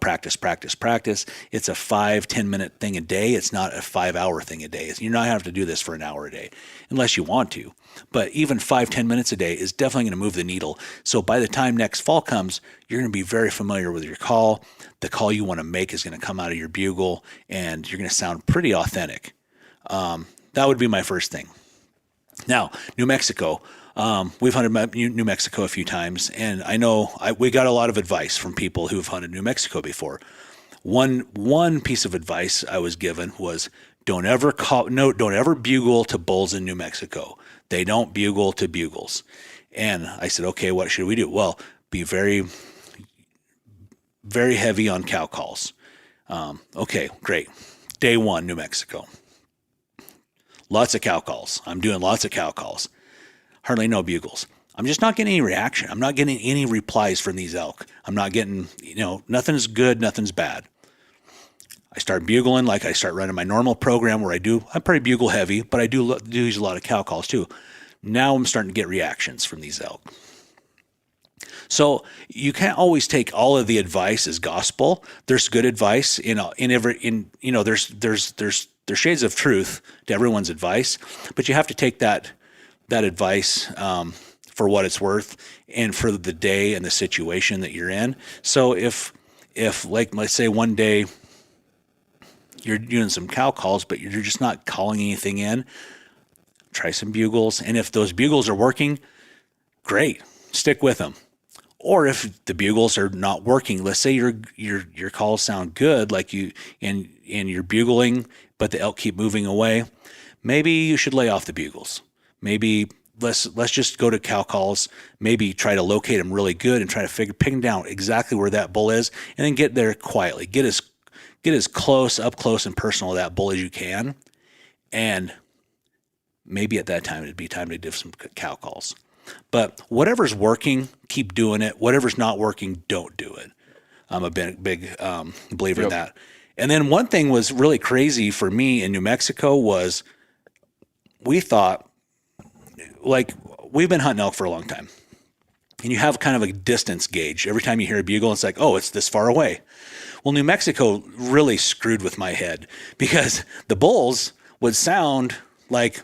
Practice. It's a 5-10 minute thing a day. It's not a 5-hour thing a day. You're not going to have to do this for an hour a day unless you want to. But even 5-10 minutes a day is definitely going to move the needle. So by the time next fall comes, you're going to be very familiar with your call. The call you want to make is going to come out of your bugle, and you're going to sound pretty authentic. That would be my first thing. Now, New Mexico. We've hunted New Mexico a few times, and I know we got a lot of advice from people who've hunted New Mexico before. One piece of advice I was given was don't ever bugle to bulls in New Mexico. They don't bugle to bugles. And I said, okay, what should we do? Well, be very, very heavy on cow calls. Okay, great. Day one, New Mexico. Lots of cow calls. I'm doing lots of cow calls. Hardly no bugles. I'm just not getting any reaction. I'm not getting any replies from these elk. I'm not getting, nothing's good, nothing's bad. I start bugling like I start running my normal program where I'm pretty bugle heavy, but I do use a lot of cow calls too. Now I'm starting to get reactions from these elk. So you can't always take all of the advice as gospel. There's good advice there's shades of truth to everyone's advice, but you have to take that advice for what it's worth and for the day and the situation that you're in. So if like, let's say one day you're doing some cow calls, but you're just not calling anything in, try some bugles. And if those bugles are working, great, stick with them. Or if the bugles are not working, let's say your calls sound good, like and you're bugling, but the elk keep moving away, maybe you should lay off the bugles. Maybe let's just go to cow calls, maybe try to locate them really good and try to pin down exactly where that bull is, and then get there quietly. Get as close and personal to that bull as you can. And maybe at that time, it'd be time to do some cow calls. But whatever's working, keep doing it. Whatever's not working, don't do it. I'm a big believer in that. And then one thing was really crazy for me in New Mexico was we thought, like, we've been hunting elk for a long time, and you have kind of a distance gauge. Every time you hear a bugle, it's like, oh, it's this far away. Well, New Mexico really screwed with my head because the bulls would sound like,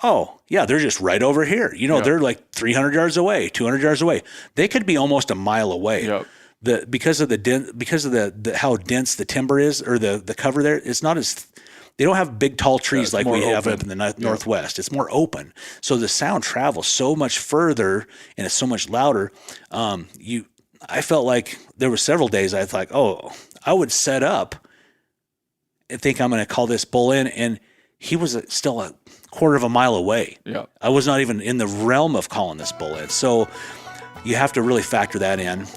oh, yeah, they're just right over here. They're like 300 yards away, 200 yards away. They could be almost a mile away. Yep. Because of how dense the timber is, or the cover there, it's not as. They don't have big, tall trees like we have up in the Northwest. It's more open. So the sound travels so much further and it's so much louder. I felt like there were several days I thought, oh, I would set up and think I'm going to call this bull in, and he was still a quarter of a mile away. Yeah. I was not even in the realm of calling this bull in. So you have to really factor that in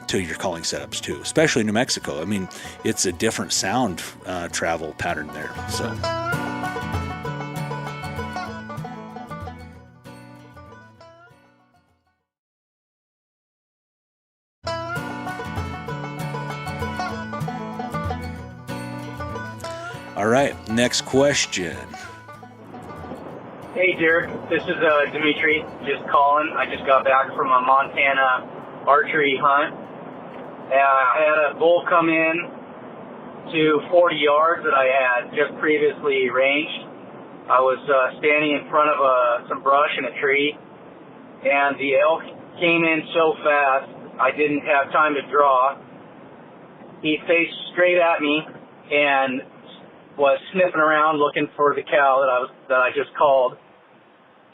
to your calling setups too, especially New Mexico. I mean, it's a different sound travel pattern there. So. All right, next question. Hey, Dirk. This is Dimitri, just calling. I just got back from a Montana archery hunt. I had a bull come in, to 40 yards that I had just previously ranged. I was standing in front of some brush and a tree, and the elk came in so fast I didn't have time to draw. He faced straight at me and was sniffing around looking for the cow that I just called.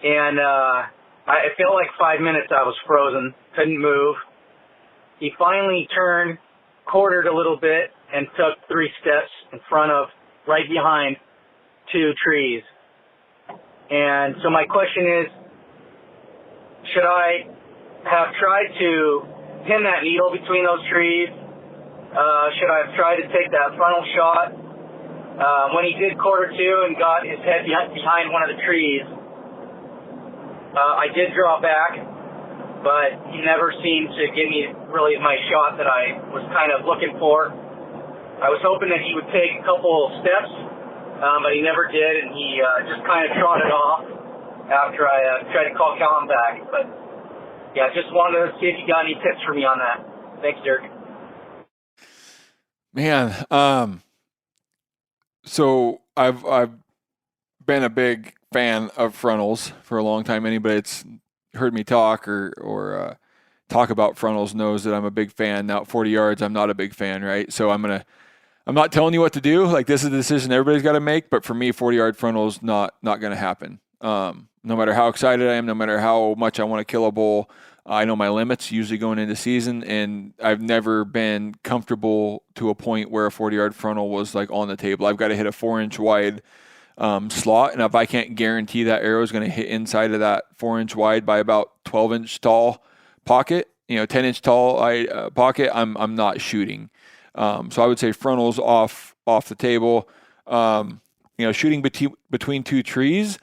And I felt like 5 minutes I was frozen, couldn't move. He finally turned, quartered a little bit, and took 3 steps in front of, right behind 2 trees. And so my question is, should I have tried to pin that needle between those trees? Should I have tried to take that frontal shot? When he did quarter 2 and got his head behind one of the trees, I did draw back, but he never seemed to give me really my shot that I was kind of looking for. I was hoping that he would take a couple steps, but he never did, and he just kind of trotted off after I tried to call Callum back. But yeah, just wanted to see if you got any tips for me on that. Thanks, Dirk. Man, so I've been a big fan of frontals for a long time. Anybody that's heard me talk or talk about frontals knows that I'm a big fan. Now at 40 yards, I'm not a big fan, right? So I'm not telling you what to do. Like, this is a decision everybody's got to make. But for me, 40-yard frontals not going to happen. No matter how excited I am, no matter how much I want to kill a bull, I know my limits usually going into season, and I've never been comfortable to a point where a 40-yard frontal was like on the table. I've got to hit a 4-inch wide slot, and if I can't guarantee that arrow is going to hit inside of that 4-inch wide by about 12-inch tall pocket, 10-inch tall pocket, I'm not shooting. So I would say frontals off the table. Shooting between 2 trees.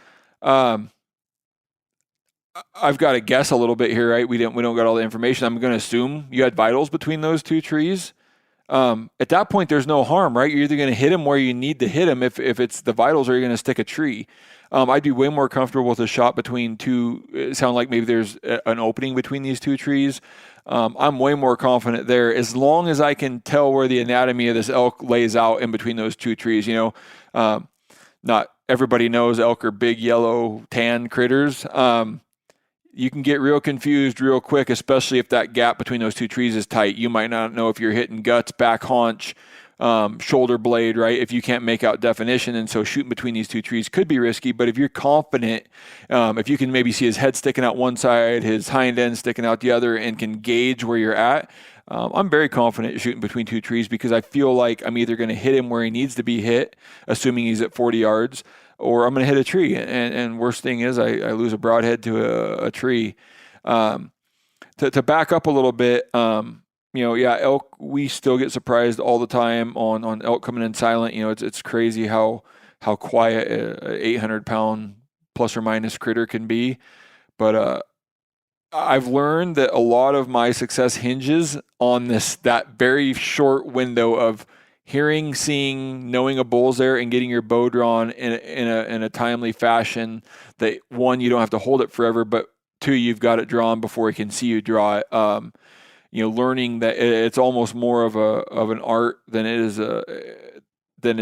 I've got to guess a little bit here, right? We don't got all the information. I'm going to assume you had vitals between those 2 trees. At that point, there's no harm, right? You're either going to hit him where you need to hit him if it's the vitals, or you're going to stick a tree. I'd be way more comfortable with a shot between 2. It sounds like maybe there's an opening between these 2 trees. I'm way more confident there as long as I can tell where the anatomy of this elk lays out in between those 2 trees. Not everybody knows elk are big, yellow, tan critters. You can get real confused real quick, especially if that gap between those 2 trees is tight. You might not know if you're hitting guts, back haunch, shoulder blade, right? If you can't make out definition. And so shooting between these 2 trees could be risky. But if you're confident, if you can maybe see his head sticking out one side, his hind end sticking out the other, and can gauge where you're at, I'm very confident shooting between 2 trees, because I feel like I'm either going to hit him where he needs to be hit, assuming he's at 40 yards, or I'm going to hit a tree. And worst thing is I lose a broadhead to a tree. To back up a little bit, elk, we still get surprised all the time on elk coming in silent. It's crazy how quiet a 800-pound plus or minus critter can be. But I've learned that a lot of my success hinges on that very short window of hearing, seeing, knowing a bull's there, and getting your bow drawn in a timely fashion. That, 1, you don't have to hold it forever, but 2, you've got it drawn before he can see you draw it. Learning that it's almost more of an art than it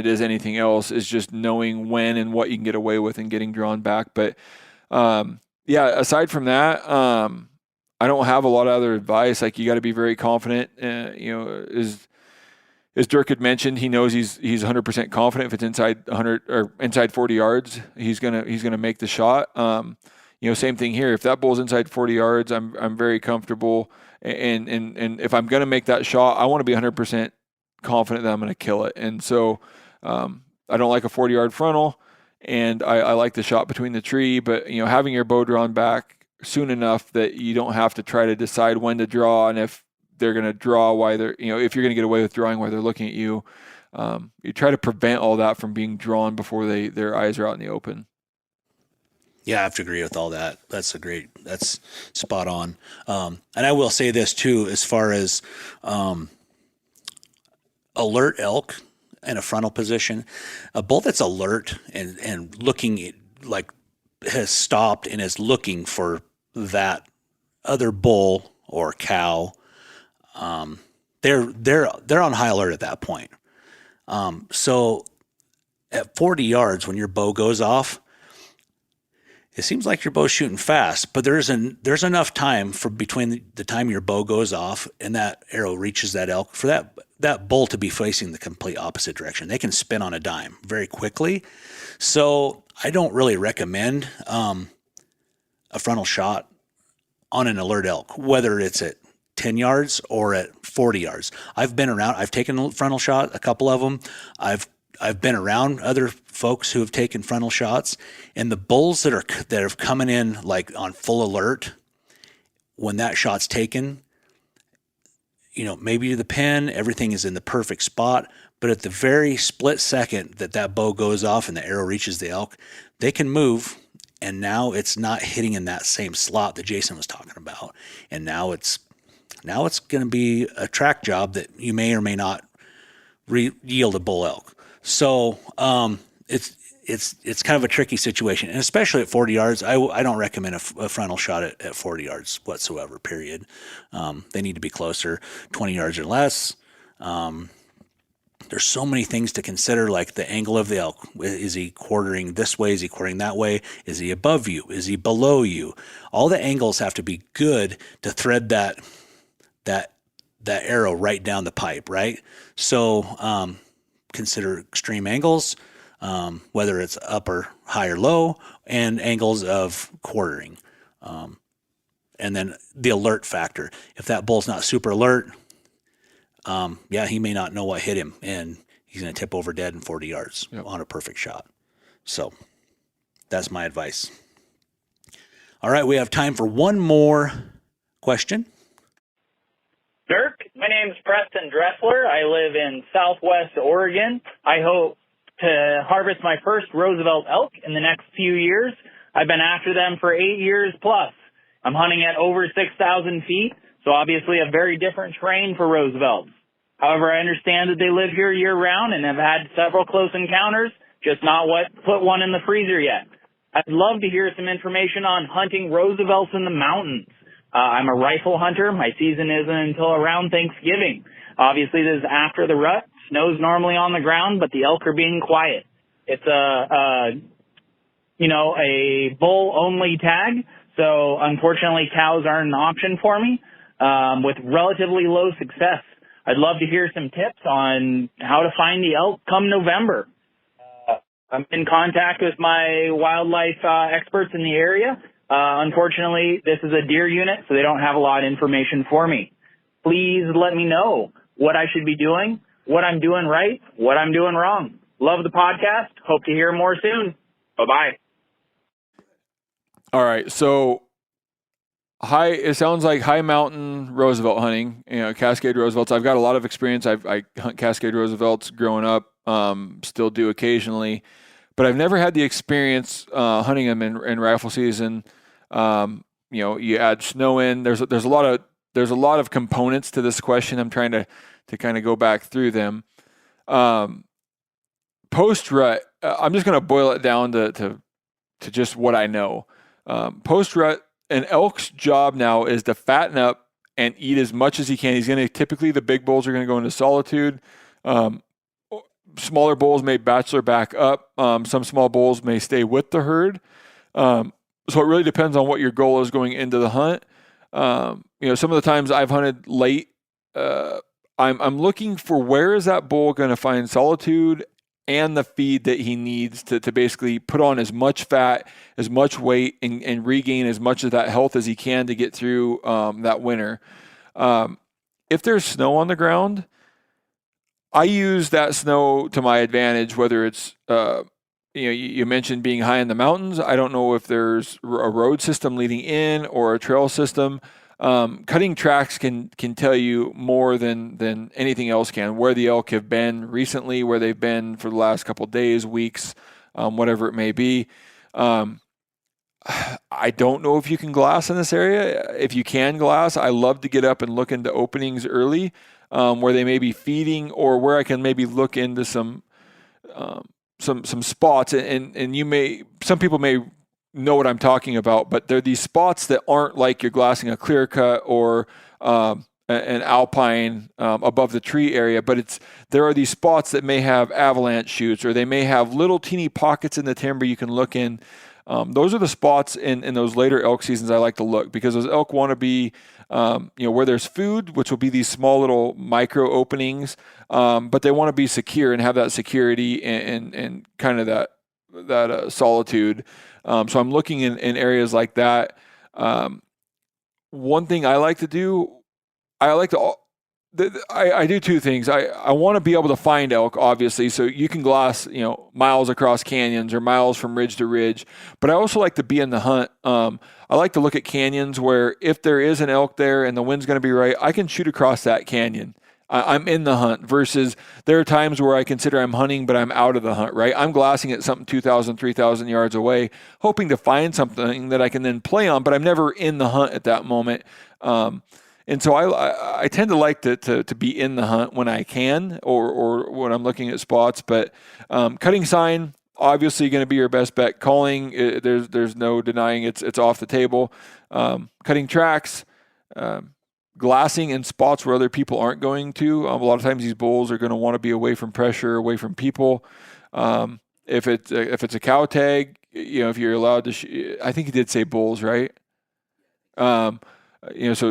is anything else, is just knowing when and what you can get away with and getting drawn back. But aside from that, I don't have a lot of other advice. Like, you got to be very confident. As Dirk had mentioned, he knows he's 100% confident if it's inside 100 or inside 40 yards, he's gonna make the shot. Same thing here. If that bull's inside 40 yards, I'm very comfortable. And if I'm gonna make that shot, I want to be 100% confident that I'm gonna kill it. And so I don't like a 40-yard frontal, and I like the shot between the tree. But having your bow drawn back soon enough that you don't have to try to decide when to draw, and if they're going to draw while they're, if you're going to get away with drawing while they're looking at you, you try to prevent all that from being drawn before their eyes are out in the open. Yeah, I have to agree with all that. That's spot on. And I will say this too, as far as alert elk in a frontal position, a bull that's alert and looking like has stopped and is looking for that other bull or cow. They're on high alert at that point. So at 40 yards, when your bow goes off, it seems like your bow's shooting fast, but there's enough time for between the time your bow goes off and that arrow reaches that elk for that bull to be facing the complete opposite direction. They can spin on a dime very quickly. So I don't really recommend a frontal shot on an alert elk, whether it's at 10 yards or at 40 yards. I've been around, I've taken a frontal shot, a couple of them. I've been around other folks who have taken frontal shots, and the bulls that are coming in like on full alert, when that shot's taken, maybe to the pin, everything is in the perfect spot, but at the very split second that bow goes off and the arrow reaches the elk, they can move, and now it's not hitting in that same slot that Jason was talking about, and now it's going to be a track job that you may or may not yield a bull elk. So it's kind of a tricky situation, and especially at 40 yards, I don't recommend a frontal shot at 40 yards whatsoever. Period. They need to be closer, 20 yards or less. There's so many things to consider, like the angle of the elk. Is he quartering this way? Is he quartering that way? Is he above you? Is he below you? All the angles have to be good to thread that arrow right down the pipe, right? So consider extreme angles, whether it's up or high or low, and angles of quartering. And then the alert factor. If that bull's not super alert, he may not know what hit him, and he's going to tip over dead in 40 yards on a perfect shot. So that's my advice. All right, we have time for one more question. Dirk, my name's Preston Dressler. I live in Southwest Oregon. I hope to harvest my first Roosevelt elk in the next few years. I've been after them for 8 years plus. I'm hunting at over 6,000 feet, so obviously a very different terrain for Roosevelts. However, I understand that they live here year-round and have had several close encounters, just not put one in the freezer yet. I'd love to hear some information on hunting Roosevelts in the mountains. I'm a rifle hunter. My season isn't until around Thanksgiving. Obviously, this is after the rut. Snow's normally on the ground, but the elk are being quiet. It's a bull-only tag, so unfortunately cows aren't an option for me, with relatively low success. I'd love to hear some tips on how to find the elk come November. I'm in contact with my wildlife experts in the area. Unfortunately, this is a deer unit, so they don't have a lot of information for me. Please let me know what I should be doing, what I'm doing right, what I'm doing wrong. Love the podcast. Hope to hear more soon. Bye-bye. All right. So it sounds like high mountain Roosevelt hunting, Cascade Roosevelts. I've got a lot of experience. I hunt Cascade Roosevelts growing up, still do occasionally, but I've never had the experience hunting them in rifle season. You add snow in. There's a lot of components to this question. I'm trying to kind of go back through them. Post rut, I'm just going to boil it down to just what I know. Post rut, an elk's job now is to fatten up and eat as much as he can. Typically the big bulls are going to go into solitude. Smaller bulls may bachelor back up. Some small bulls may stay with the herd. So it really depends on what your goal is going into the hunt. Some of the times I've hunted late, I'm looking for where is that bull going to find solitude and the feed that he needs to basically put on as much fat, as much weight, and regain as much of that health as he can to get through that winter. If there's snow on the ground, I use that snow to my advantage, whether it's, you mentioned being high in the mountains. I don't know if there's a road system leading in or a trail system. Cutting tracks can tell you more than anything else can, where the elk have been recently, where they've been for the last couple of days, weeks, whatever it may be. I don't know if you can glass in this area. If you can glass, I love to get up and look into openings early, where they may be feeding, or where I can maybe look into some spots. And some people may know what I'm talking about, but they're these spots that aren't like you're glassing a clear cut or and alpine above the tree area, but there are these spots that may have avalanche chutes, or they may have little teeny pockets in the timber you can look in. Those are the spots in those later elk seasons I like to look, because those elk want to be where there's food, which will be these small little micro openings, but they want to be secure and have that security and kind of that solitude. So I'm looking in areas like that. One thing I like to do, I do two things. I want to be able to find elk, obviously, so you can glass, miles across canyons or miles from ridge to ridge. But I also like to be in the hunt. I like to look at canyons where if there is an elk there and the wind's going to be right, I can shoot across that canyon. I'm in the hunt, versus there are times where I consider I'm hunting, but I'm out of the hunt, right? I'm glassing at something 2,000, 3,000 yards away, hoping to find something that I can then play on, but I'm never in the hunt at that moment. And so I tend to like to be in the hunt when I can, or when I'm looking at spots. But cutting sign, obviously going to be your best bet. Calling, there's no denying it's off the table. Cutting tracks, glassing in spots where other people aren't going to. A lot of times these bulls are going to want to be away from pressure, away from people. If it's a cow tag, if you're allowed to, I think he did say bulls, right? So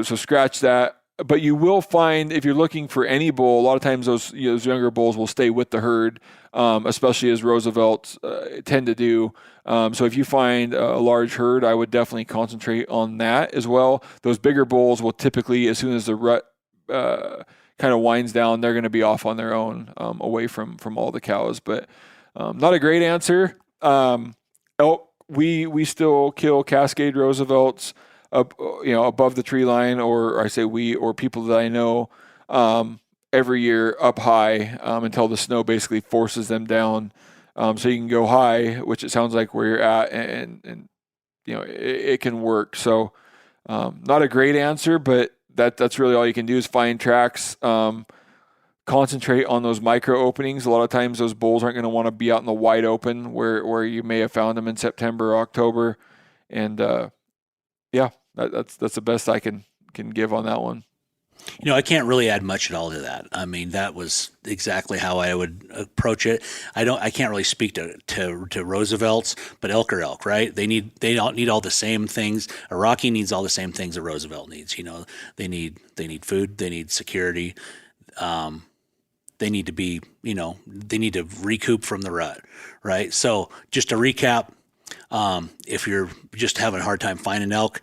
scratch that. But you will find, if you're looking for any bull, a lot of times those younger bulls will stay with the herd, especially as Roosevelts tend to do. So if you find a large herd, I would definitely concentrate on that as well. Those bigger bulls will typically, as soon as the rut kind of winds down, they're going to be off on their own, away from all the cows. But not a great answer. Elk, we still kill Cascade Roosevelts above the tree line, or I say we, or people that I know, every year up high, until the snow basically forces them down. So you can go high, which it sounds like where you're at, and it can work. So not a great answer, but that's really all you can do is find tracks, concentrate on those micro openings. A lot of times those bulls aren't going to want to be out in the wide open where you may have found them in September or October. And that's the best I can give on that one. I can't really add much at all to that. I mean, that was exactly how I would approach it. I can't really speak to Roosevelts, but elk are elk, right? They don't need all the same things. A Rocky needs all the same things a Roosevelt needs. They need food, they need security. They need to be, they need to recoup from the rut, right? So just to recap, if you're just having a hard time finding elk,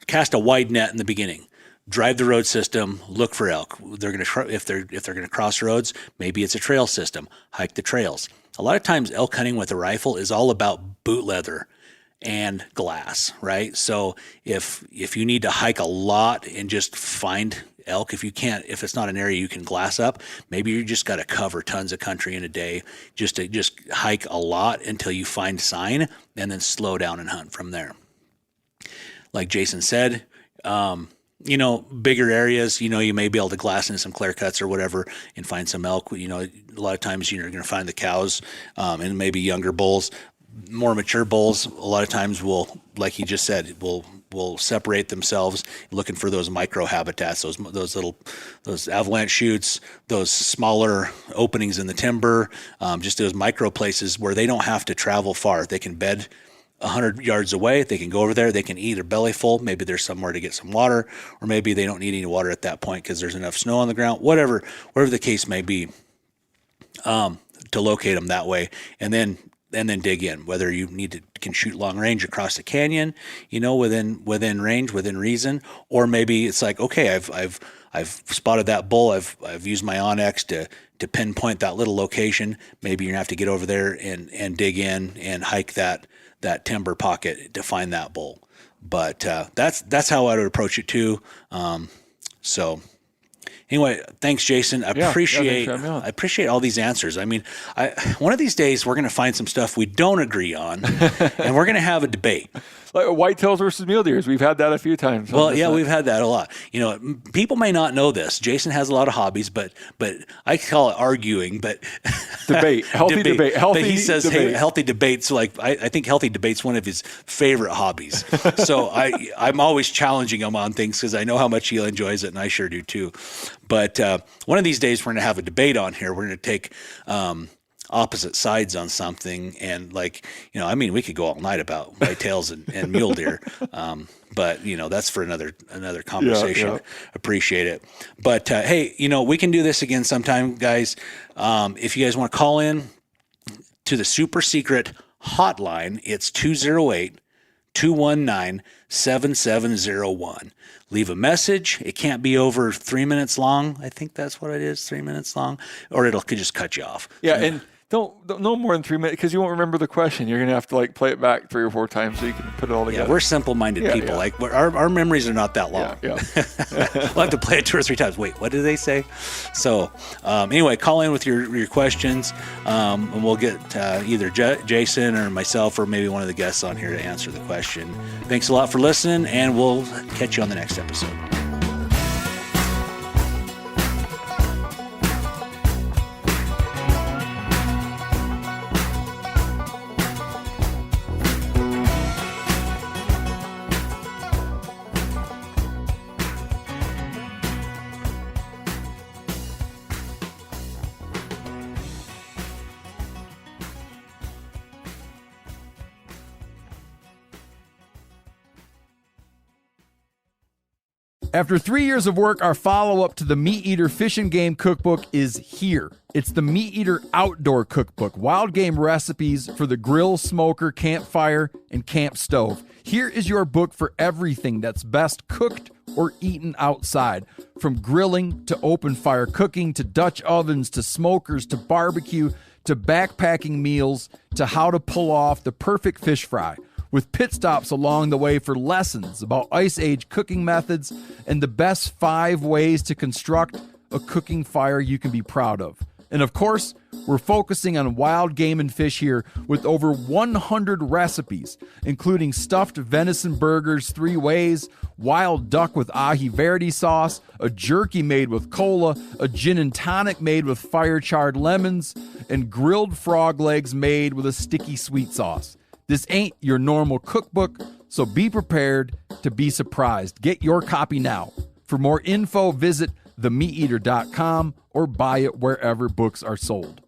cast a wide net in the beginning. Drive the road system, look for elk. If they're going to cross roads, maybe it's a trail system. Hike the trails. A lot of times elk hunting with a rifle is all about boot leather and glass, right? So if you need to hike a lot and just find elk, if it's not an area you can glass up, maybe you just got to cover tons of country in a day, just hike a lot until you find sign, and then slow down and hunt from there. Like Jason said, bigger areas, you may be able to glass into some clear cuts or whatever and find some elk. A lot of times you're going to find the cows, and maybe younger bulls. More mature bulls, a lot of times will, like he just said, will separate themselves, looking for those micro habitats, those avalanche chutes, those smaller openings in the timber, just those micro places where they don't have to travel far. They can bed 100 yards away. They can go over there. They can eat a belly full. Maybe there's somewhere to get some water, or maybe they don't need any water at that point because there's enough snow on the ground. Whatever the case may be, to locate them that way, and then dig in. Whether you can shoot long range across the canyon, within range, within reason, or maybe it's like, okay, I've spotted that bull. I've used my Onyx to pinpoint that little location. Maybe you're gonna have to get over there and dig in and hike that timber pocket to find that bull. But that's how I would approach it too. So anyway, thanks, Jason. I appreciate all these answers. I mean, one of these days we're going to find some stuff we don't agree on, and we're going to have a debate. like whitetails versus mule deers. We've had that a few times. Well, yeah, we've had that a lot. You know, people may not know this. Jason has a lot of hobbies, but I call it arguing, but debate, healthy debate. But he says healthy debates. Like I think healthy debate's one of his favorite hobbies. So I'm always challenging him on things because I know how much he enjoys it, and I sure do too. But one of these days we're going to have a debate on here. We're going to take opposite sides on something, and we could go all night about whitetails and mule deer. But that's for another conversation. Yeah. Appreciate it. But hey, we can do this again sometime, guys. If you guys want to call in to the super secret hotline, it's 208-219-7701. Leave a message. It can't be over 3 minutes long. I think that's what it is, 3 minutes long, or it could just cut you off. Yeah, and don't no more than 3 minutes because you won't remember the question. You're gonna have to play it back 3 or 4 times so you can put it all together. Yeah, we're simple-minded people. Yeah. Like our memories are not that long. Yeah. We'll have to play it 2 or 3 times. Wait, what did they say? So anyway, call in with your questions, and we'll get either Jason or myself or maybe one of the guests on here to answer the question. Thanks a lot for listening, and we'll catch you on the next episode. After 3 years of work, our follow-up to the Meat Eater Fish and Game Cookbook is here. It's the Meat Eater Outdoor Cookbook, wild game recipes for the grill, smoker, campfire, and camp stove. Here is your book for everything that's best cooked or eaten outside. From grilling to open fire cooking to Dutch ovens to smokers to barbecue to backpacking meals to how to pull off the perfect fish fry, with pit stops along the way for lessons about Ice Age cooking methods and the best 5 ways to construct a cooking fire you can be proud of. And of course, we're focusing on wild game and fish here with over 100 recipes, including stuffed venison burgers 3 ways, wild duck with ahi verde sauce, a jerky made with cola, a gin and tonic made with fire-charred lemons, and grilled frog legs made with a sticky sweet sauce. This ain't your normal cookbook, so be prepared to be surprised. Get your copy now. For more info, visit themeateater.com or buy it wherever books are sold.